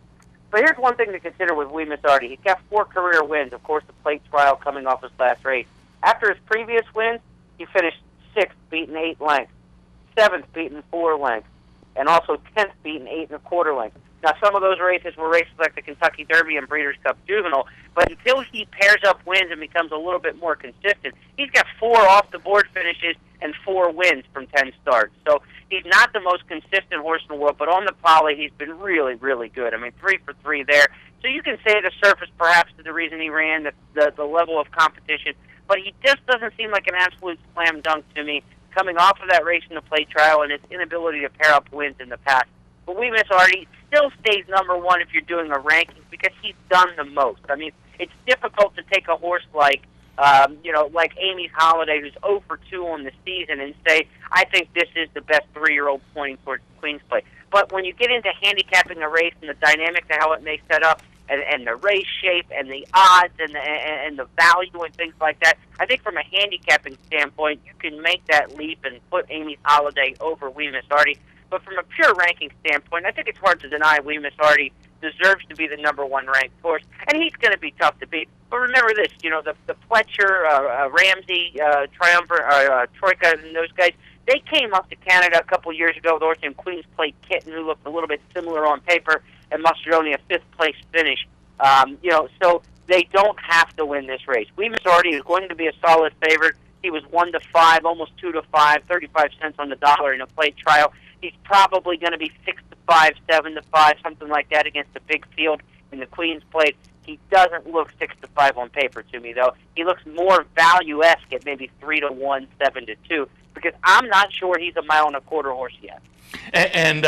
But here's one thing to consider with We Miss Hardy. He's got 4 career wins. Of course, the Plate Trial coming off his last race. After his previous wins, he finished 6th, beaten 8 lengths, 7th, beaten 4 lengths, and also 10th, beaten 8 1/4 lengths. Now, some of those races were races like the Kentucky Derby and Breeders' Cup Juvenile, but until he pairs up wins and becomes a little bit more consistent, he's got 4 off-the-board finishes and 4 wins from 10 starts. So he's not the most consistent horse in the world, but on the poly, he's been really, really good. I mean, 3 for 3 there. So you can say the surface perhaps is the reason he ran, the level of competition, but he just doesn't seem like an absolute slam dunk to me, coming off of that race in the plate trial and his inability to pair up wins in the past. But We Miss Artie still stays number 1 if you're doing a ranking because he's done the most. I mean, it's difficult to take a horse like Amy's Holiday, who's 0 for 2 on the season, and say, I think this is the best 3-year-old pointing towards Queen's Play. But when you get into handicapping a race and the dynamics of how it may set up, and the race shape and the odds and the value and things like that, I think from a handicapping standpoint, you can make that leap and put Amy's Holiday over We Miss Artie. But from a pure ranking standpoint, I think it's hard to deny We Miss Artie deserves to be the number 1 ranked horse, and he's going to be tough to beat. But remember this, the Fletcher, Ramsey, Triumvirate, Troika, and those guys, they came up to Canada a couple years ago with a horse named Queen's Play Kitten, who looked a little bit similar on paper, and mustered only a 5th-place finish. So they don't have to win this race. We Miss Artie is going to be a solid favorite. He was 1 to 5, almost 2 to 5, 35 cents on the dollar in a plate trial. He's probably going to be 6 to 5, 7 to 5, something like that against the big field in the Queen's Plate. He doesn't look 6 to 5 on paper to me, though. He looks more value-esque at maybe 3 to 1, 7 to 2, because I'm not sure he's a 1.25 mile horse yet. And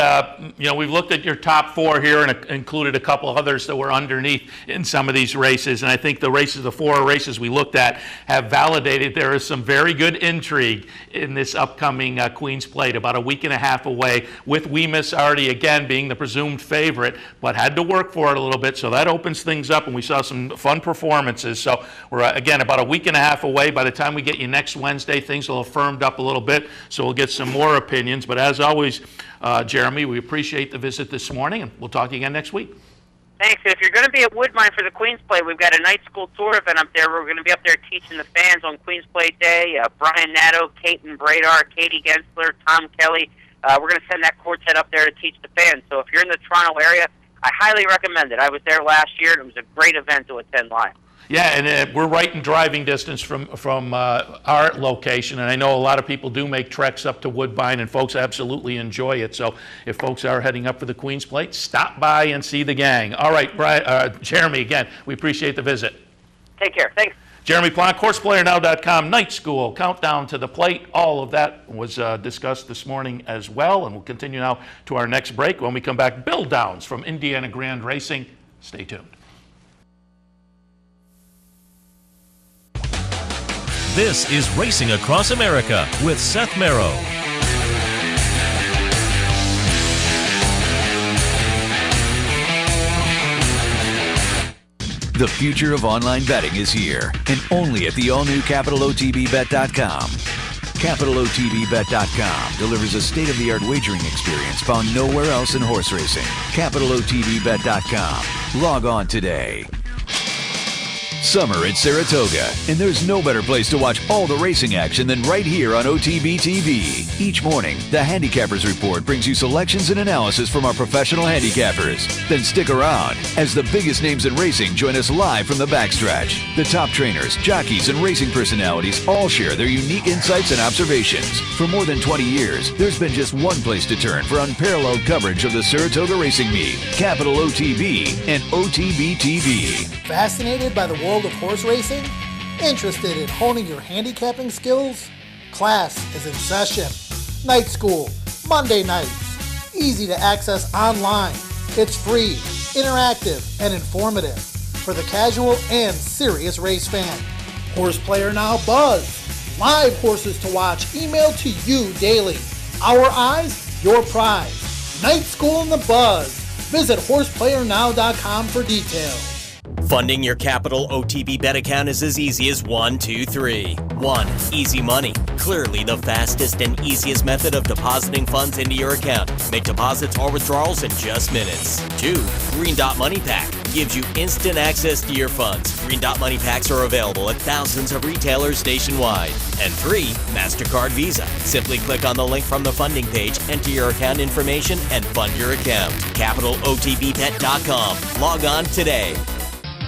we've looked at your top 4 here and included a couple of others that were underneath in some of these races. And I think the 4 races we looked at have validated there is some very good intrigue in this upcoming Queen's Plate, about a week and a half away, with We Miss Artie again being the presumed favorite, but had to work for it a little bit. So that opens things up, and we saw some fun performances. So we're, again, about a week and a half away. By the time we get you next Wednesday, things will have firmed up a little bit, so we'll get some more opinions. But as always, Jeremy, we appreciate the visit this morning, and we'll talk to you again next week. Thanks. If you're going to be at Woodbine for the Queen's Play, we've got a night school tour event up there. We're going to be up there teaching the fans on Queen's Play Day. Brian Nadeau, Caton Bradar, Katie Gensler, Tom Kelly. We're going to send that quartet up there to teach the fans. So if you're in the Toronto area, I highly recommend it. I was there last year, and it was a great event to attend live. Yeah, and we're right in driving distance from our location, and I know a lot of people do make treks up to Woodbine, and folks absolutely enjoy it. So if folks are heading up for the Queen's Plate, stop by and see the gang. All right, Jeremy, again, we appreciate the visit. Take care. Thanks. Jeremy Plonk, HorsePlayerNow.com, Night School, Countdown to the Plate. All of that was discussed this morning as well, and we'll continue now to our next break. When we come back, Bill Downs from Indiana Grand Racing. Stay tuned. This is Racing Across America with Seth Merrow. The future of online betting is here, and only at the all-new CapitalOTBBet.com. CapitalOTBBet.com delivers a state-of-the-art wagering experience found nowhere else in horse racing. CapitalOTBBet.com. Log on today. Summer at Saratoga, and there's no better place to watch all the racing action than right here on OTB TV. Each morning, the Handicappers Report brings you selections and analysis from our professional handicappers. Then stick around as the biggest names in racing join us live from the backstretch. The top trainers, jockeys, and racing personalities all share their unique insights and observations. For more than 20 years, there's been just one place to turn for unparalleled coverage of the Saratoga Racing Meet, Capital OTB and OTB TV. Fascinated by the world of horse racing? Interested in honing your handicapping skills? Class is in session. Night school, Monday nights. Easy to access online. It's free, interactive, and informative for the casual and serious race fan. Horse Player Now Buzz. Live horses to watch emailed to you daily. Our eyes, your prize. Night school in the buzz. Visit horseplayernow.com for details. Funding your Capital OTB bet account is as easy as 1, 2, 3. 1. Easy Money. Clearly the fastest and easiest method of depositing funds into your account. Make deposits or withdrawals in just minutes. 2. Green Dot Money Pack. gives you instant access to your funds. Green Dot Money Packs are available at thousands of retailers nationwide. And 3, MasterCard Visa. Simply click on the link from the funding page, enter your account information, and fund your account. CapitalOTBBet.com. Log on today.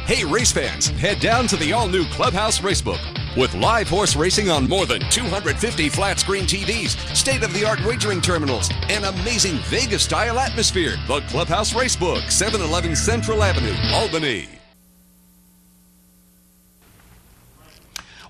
Hey race fans, head down to the all-new Clubhouse Racebook. With live horse racing on more than 250 flat-screen TVs, state-of-the-art wagering terminals, and amazing Vegas-style atmosphere. The Clubhouse Racebook, 711 Central Avenue, Albany.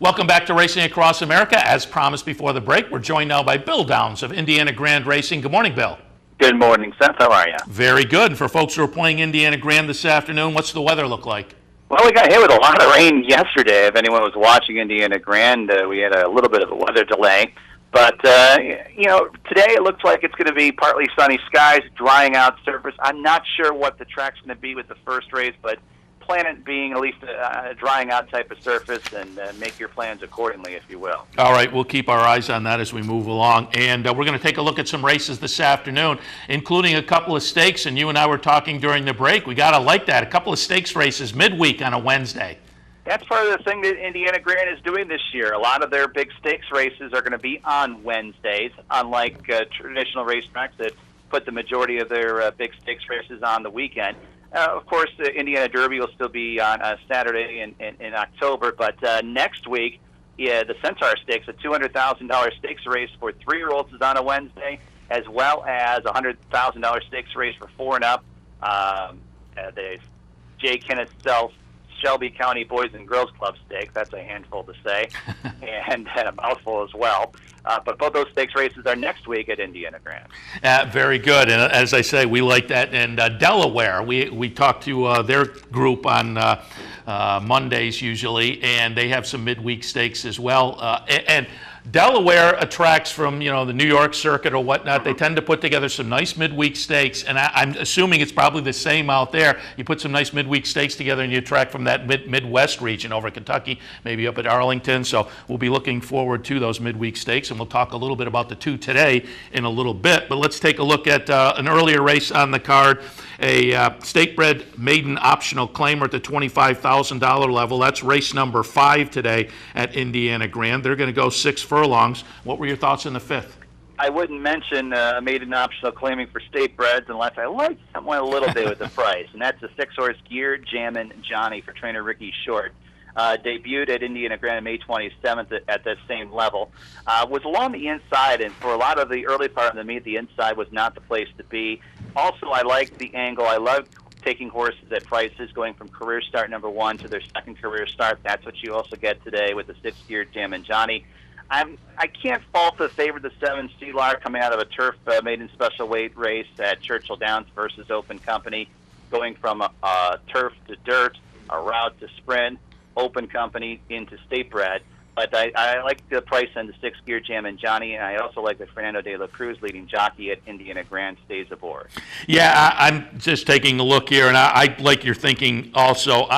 Welcome back to Racing Across America. As promised before the break, we're joined now by Bill Downs of Indiana Grand Racing. Good morning, Bill. Good morning, Seth. How are you? Very good. And for folks who are playing Indiana Grand this afternoon, what's the weather look like? Well, we got hit with a lot of rain yesterday. If anyone was watching Indiana Grand, we had a little bit of a weather delay. But, today it looks like it's going to be partly sunny skies, drying out surface. I'm not sure what the track's going to be with the first race, but plan it being at least a drying out type of surface, and make your plans accordingly, if you will. All right, we'll keep our eyes on that as we move along. And we're going to take a look at some races this afternoon, including a couple of stakes. And you and I were talking during the break. We got to like that. A couple of stakes races midweek on a Wednesday. That's part of the thing that Indiana Grand is doing this year. A lot of their big stakes races are going to be on Wednesdays, unlike traditional racetracks that put the majority of their big stakes races on the weekend. Of course, the Indiana Derby will still be on Saturday in October, but next week, the Centaur Stakes, a $200,000 stakes race for 3-year-olds, is on a Wednesday, as well as a $100,000 stakes race for 4 and up. The J. Kenneth Self Shelby County Boys and Girls Club Stakes, that's a handful to say, and a mouthful as well. But both those stakes races are next week at Indiana Grand. Very good. And as I say, we like that. And Delaware, we talk to their group on Mondays usually, and they have some midweek stakes as well. And Delaware attracts from, the New York circuit or whatnot. They tend to put together some nice midweek stakes, and I'm assuming it's probably the same out there. You put some nice midweek stakes together and you attract from that Midwest region over Kentucky, maybe up at Arlington. So we'll be looking forward to those midweek stakes, and we'll talk a little bit about the 2 today in a little bit. But let's take a look at an earlier race on the card, a state-bred maiden optional claimer at the $25,000 level. That's race number 5 today at Indiana Grand. They're going to go 6 furlongs. What were your thoughts in the 5th? I wouldn't mention maiden optional claiming for state-breds unless I liked someone a little bit with the price, and that's the 6-horse Gear Jammin' Johnny for trainer Ricky Short. Debuted at Indiana Grand May 27th at that same level. Was along the inside, and for a lot of the early part of the meet, the inside was not the place to be. Also, I like the angle. I love taking horses at prices, going from career start number 1 to their second career start. That's what you also get today with the 6-Gear Jammin' Johnny. I can't fault the favorite, the 7 Steelar, coming out of a turf maiden special weight race at Churchill Downs versus Open Company, going from turf to dirt, a route to sprint, Open Company into state bred. But I like the price on the 6-Gear Jammin' Johnny, and I also like that Fernando de la Cruz, leading jockey at Indiana Grand, stays aboard. Yeah, I'm just taking a look here, and I like your thinking also.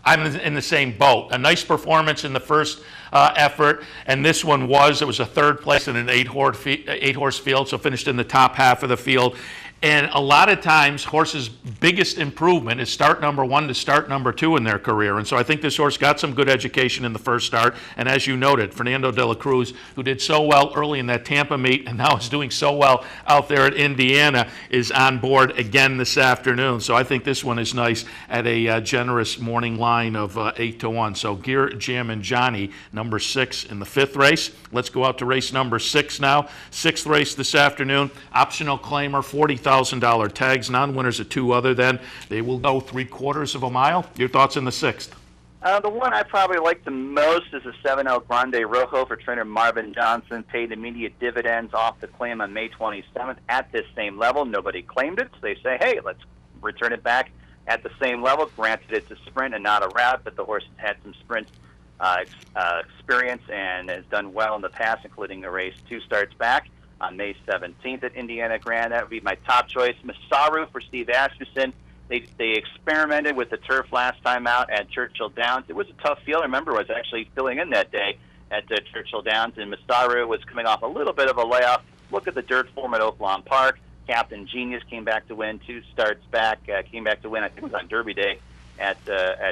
I'm in the same boat. A nice performance in the first effort, and this one was a 3rd place in an 8-horse field, so finished in the top half of the field. And a lot of times, horses' biggest improvement is start number 1 to start number 2 in their career. And so I think this horse got some good education in the first start. And as you noted, Fernando de la Cruz, who did so well early in that Tampa meet and now is doing so well out there at Indiana, is on board again this afternoon. So I think this one is nice at a generous morning line of 8-1. So Gear Jammin' Johnny, number 6 in the 5th race. Let's go out to race number 6 now. 6th race this afternoon. Optional claimer, $40,000 tags, non-winners at 2 other than. They will go 3/4 of a mile. Your thoughts in the 6th? The one I probably like the most is the 7 El Grande Rojo for trainer Marvin Johnson. Paid immediate dividends off the claim on May 27th at this same level. Nobody claimed it, so they say, hey, let's return it back at the same level. Granted, it's a sprint and not a route, but the horse has had some sprint experience and has done well in the past, including a race 2 starts back on May 17th at Indiana Grand. That would be my top choice. Masaru for Steve Asmussen. They experimented with the turf last time out at Churchill Downs. It was a tough field. I remember I was actually filling in that day at Churchill Downs, and Masaru was coming off a little bit of a layoff. Look at the dirt form at Oaklawn Park. Captain Genius came back to win 2 starts back. Came back to win, I think it was on Derby Day at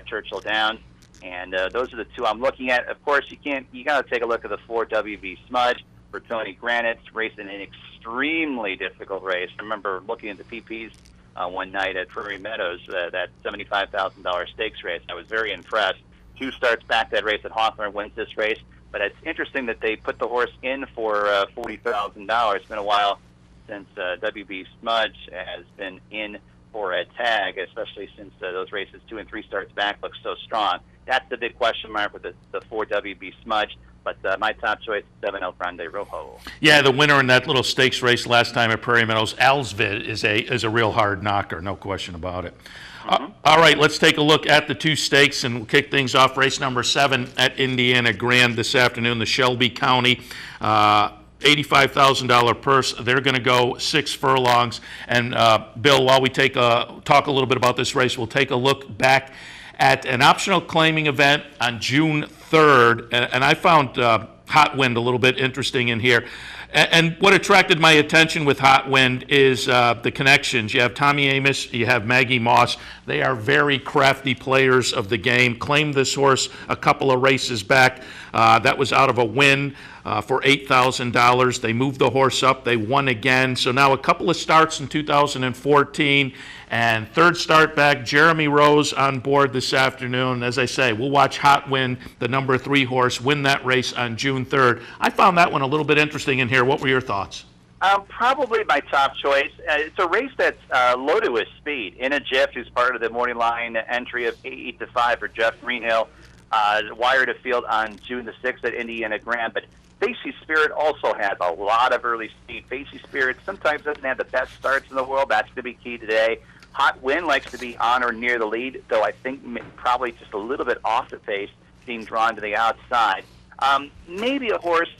Churchill Downs. And those are the 2 I'm looking at. Of course, you got to take a look at the 4 WV Smudge for Tony Granite, racing an extremely difficult race. I remember looking at the PPs one night at Prairie Meadows, that $75,000 stakes race. I was very impressed. 2 starts back that race at Hawthorne, wins this race. But it's interesting that they put the horse in for $40,000. It's been a while since WB Smudge has been in for a tag, especially since those races 2 and 3 starts back look so strong. That's the big question mark with the 4 WB Smudge. But my top choice, 7 El Grande Rojo. Yeah, the winner in that little stakes race last time at Prairie Meadows, Alsvid, is a real hard knocker, no question about it. All right, let's take a look at the 2 stakes, and we'll kick things off. Race number 7 at Indiana Grand this afternoon, the Shelby County. $85,000 purse. They're going to go 6 furlongs. And Bill, while we talk a little bit about this race, we'll take a look back at an optional claiming event on June 3rd, and I found Hot Wind a little bit interesting in here. And what attracted my attention with Hot Wind is the connections. You have Tommy Amos, you have Maggie Moss. They are very crafty players of the game. Claimed this horse a couple of races back. That was out of a win for $8,000. They moved the horse up. They won again. So now a couple of starts in 2014. And 3rd start back, Jeremy Rose on board this afternoon. As I say, we'll watch Hot Wind, the number 3 horse, win that race on June 3rd. I found that one a little bit interesting in here. What were your thoughts? Probably my top choice. It's a race that's loaded with speed. Inna Jiff, who's part of the morning line entry of 8-5 for Jeff Greenhill, wired a field on June the 6th at Indiana Grand. But Facey Spirit also has a lot of early speed. Facey Spirit sometimes doesn't have the best starts in the world. That's going to be key today. Hot Wind likes to be on or near the lead, though I think probably just a little bit off the pace, being drawn to the outside. Maybe a horse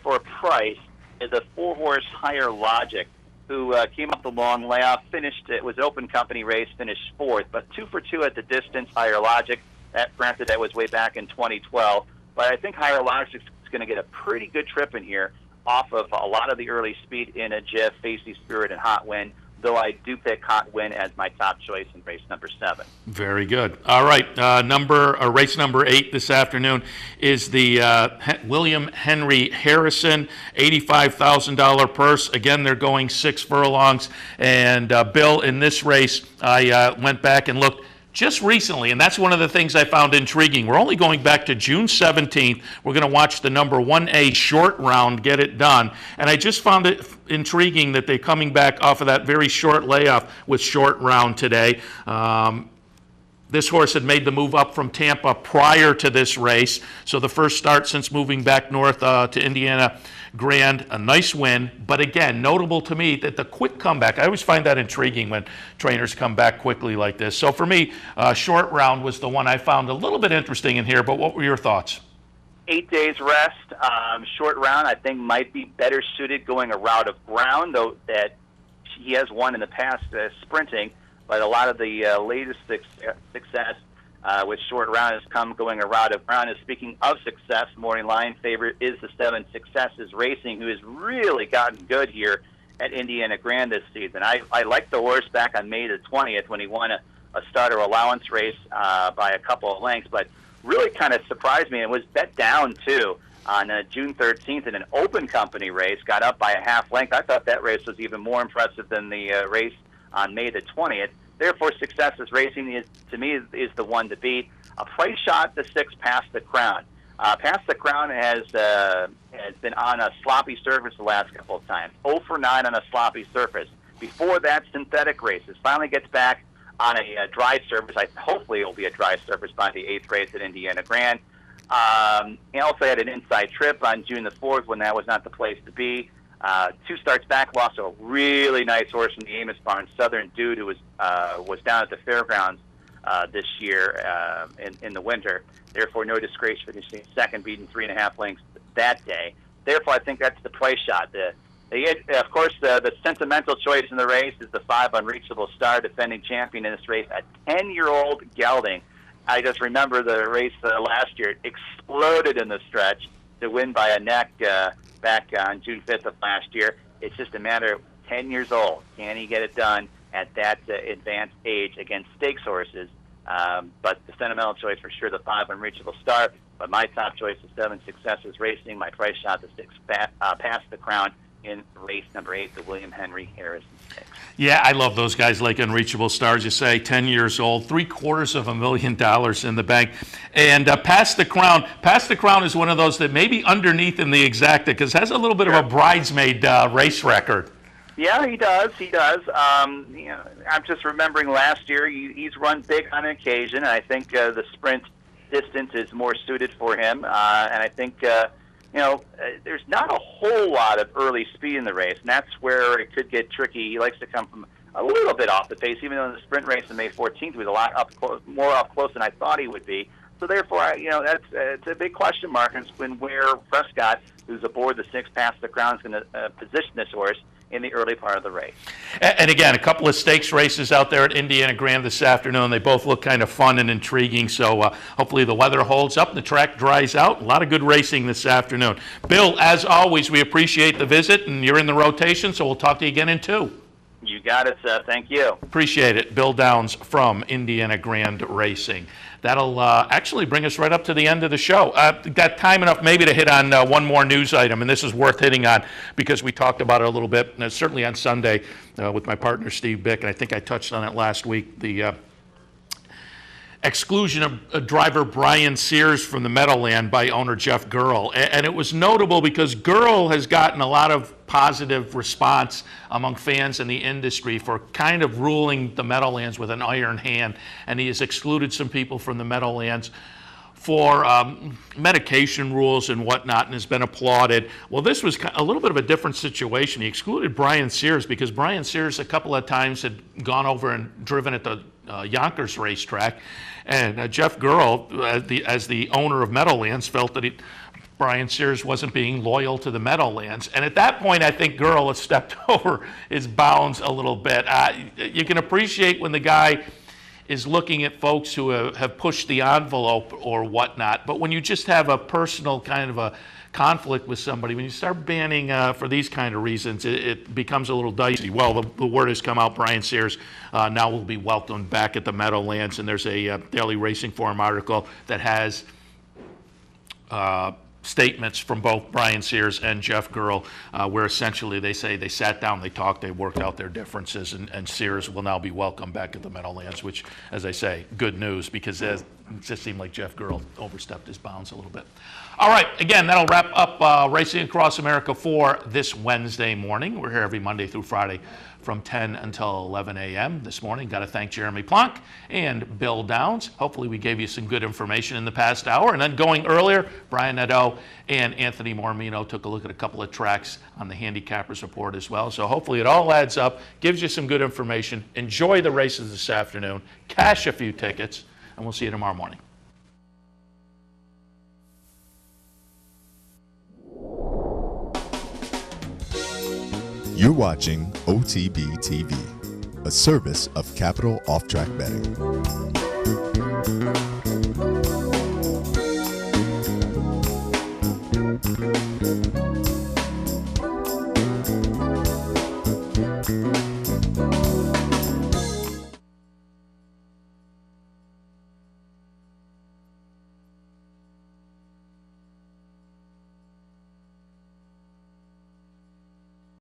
for a price is a 4-horse Higher Logic, who came up the long layoff, it was an open company race, finished 4th, but 2 for 2 at the distance, Higher Logic. Granted, that was way back in 2012, but I think Higher Logic is going to get a pretty good trip in here off of a lot of the early speed in a Jiff, Facey Spirit, and Hot Wind, though I do pick Hot Wind as my top choice in race number 7. Very good. All right, race number 8 this afternoon is the William Henry Harrison, $85,000 purse. Again, they're going 6 furlongs. And Bill, in this race, I went back and looked just recently, and that's one of the things I found intriguing. We're only going back to June 17th. We're going to watch the number 1A short round get it done. And I just found it intriguing that they're coming back off of that very short layoff with short round today. This horse had made the move up from Tampa prior to this race, so the first start since moving back north to Indiana Grand, a nice win, but again, notable to me that the quick comeback, I always find that intriguing when trainers come back quickly like this. So for me, short round was the one I found a little bit interesting in here, but what were your thoughts? 8 days rest, short round, I think might be better suited going a route of ground, though that he has won in the past sprinting, but a lot of the latest success with short round has come going a route of ground. And speaking of success, morning line favorite is the 7 Successes Racing, who has really gotten good here at Indiana Grand this season. I liked the horse back on May the 20th when he won a starter allowance race by a couple of lengths, but really kind of surprised me and was bet down too on June 13th in an open company race, got up by a half length. I thought that race was even more impressive than the race on May the 20th. Therefore, Successes Racing, to me, is the one to beat. A price shot, the 6, Past the Crown. Past the Crown has been on a sloppy surface the last couple of times. 0 for 9 on a sloppy surface. Before that, synthetic races. Finally gets back on a dry surface. Hopefully it will be a dry surface by the 8th race at Indiana Grand. He also had an inside trip on June the 4th when that was not the place to be. 2 starts back, lost a really nice horse from the Amos barn, Southern Dude, who was down at the fairgrounds this year in the winter. Therefore, no disgrace, finishing second, beating 3.5 lengths that day. Therefore, I think that's the price shot. Of course, the sentimental choice in the race is the 5 Unreachable Star, defending champion in this race, a 10-year-old gelding. I just remember the race last year. It exploded in the stretch to win by a neck back on June 5th of last year. It's just a matter 10 years old. Can he get it done at that advanced age against stakes horses? But the sentimental choice for sure, the 5 Unreachable Star. But my top choice is 7 Successes Racing. My price shot, the 6 Pass the Crown in race number 8, the William Henry Harrison Stakes. Yeah, I love those guys like Unreachable Stars. You say 10 years old, $750,000 in the bank. And Pass the Crown. Pass the Crown is one of those that maybe underneath in the Exacta because has a little bit of a bridesmaid race record. Yeah, he does. He does. I'm just remembering last year he's run big on occasion, and I think the sprint distance is more suited for him. And I think there's not a whole lot of early speed in the race, and that's where it could get tricky. He likes to come from a little bit off the pace, even though in the sprint race on May 14th he was a lot more up close than I thought he would be. So therefore, it's a big question mark when where Prescott, who's aboard the 6 Pass the Crown, is going to position this horse in the early part of the race. And again, a couple of stakes races out there at Indiana Grand this afternoon. They both look kind of fun and intriguing, so hopefully the weather holds up and the track dries out. A lot of good racing this afternoon. Bill, as always, we appreciate the visit, and you're in the rotation, so we'll talk to you again in 2. You got it, Seth. Thank you. Appreciate it. Bill Downs from Indiana Grand Racing. That'll actually bring us right up to the end of the show. Got time enough maybe to hit on one more news item, and this is worth hitting on because we talked about it a little bit, and certainly on Sunday with my partner Steve Bick, and I think I touched on it last week, the exclusion of driver Brian Sears from the Meadowland by owner Jeff Gurl. And it was notable because Gurl has gotten a lot of positive response among fans in the industry for kind of ruling the Meadowlands with an iron hand, and he has excluded some people from the Meadowlands for medication rules and whatnot, and has been applauded. Well, this was a little bit of a different situation. He excluded Brian Sears because Brian Sears a couple of times had gone over and driven at the Yonkers racetrack, and Jeff Gurl, as the owner of Meadowlands, felt that Brian Sears wasn't being loyal to the Meadowlands. And at that point, I think Gurl has stepped over his bounds a little bit. You can appreciate when the guy is looking at folks who have pushed the envelope or whatnot, but when you just have a personal kind of a conflict with somebody, when you start banning for these kind of reasons, it becomes a little dicey. Well, the word has come out, Brian Sears now will be welcomed back at the Meadowlands, and there's a Daily Racing Form article that has statements from both Brian Sears and Jeff Gurl, where essentially they say they sat down, they talked, they worked out their differences, and Sears will now be welcomed back at the Meadowlands, which, as I say, good news, because it just seemed like Jeff Gurl overstepped his bounds a little bit. All right, again, that'll wrap up Racing Across America for this Wednesday morning. We're here every Monday through Friday from 10 until 11 a.m. This morning, got to thank Jeremy Plonk and Bill Downs. Hopefully we gave you some good information in the past hour. And then going earlier, Brian Nadeau and Anthony Mormino took a look at a couple of tracks on the Handicappers Report as well. So hopefully it all adds up, gives you some good information. Enjoy the races this afternoon, cash a few tickets, and we'll see you tomorrow morning. You're watching OTB TV, a service of Capital Off-Track Betting.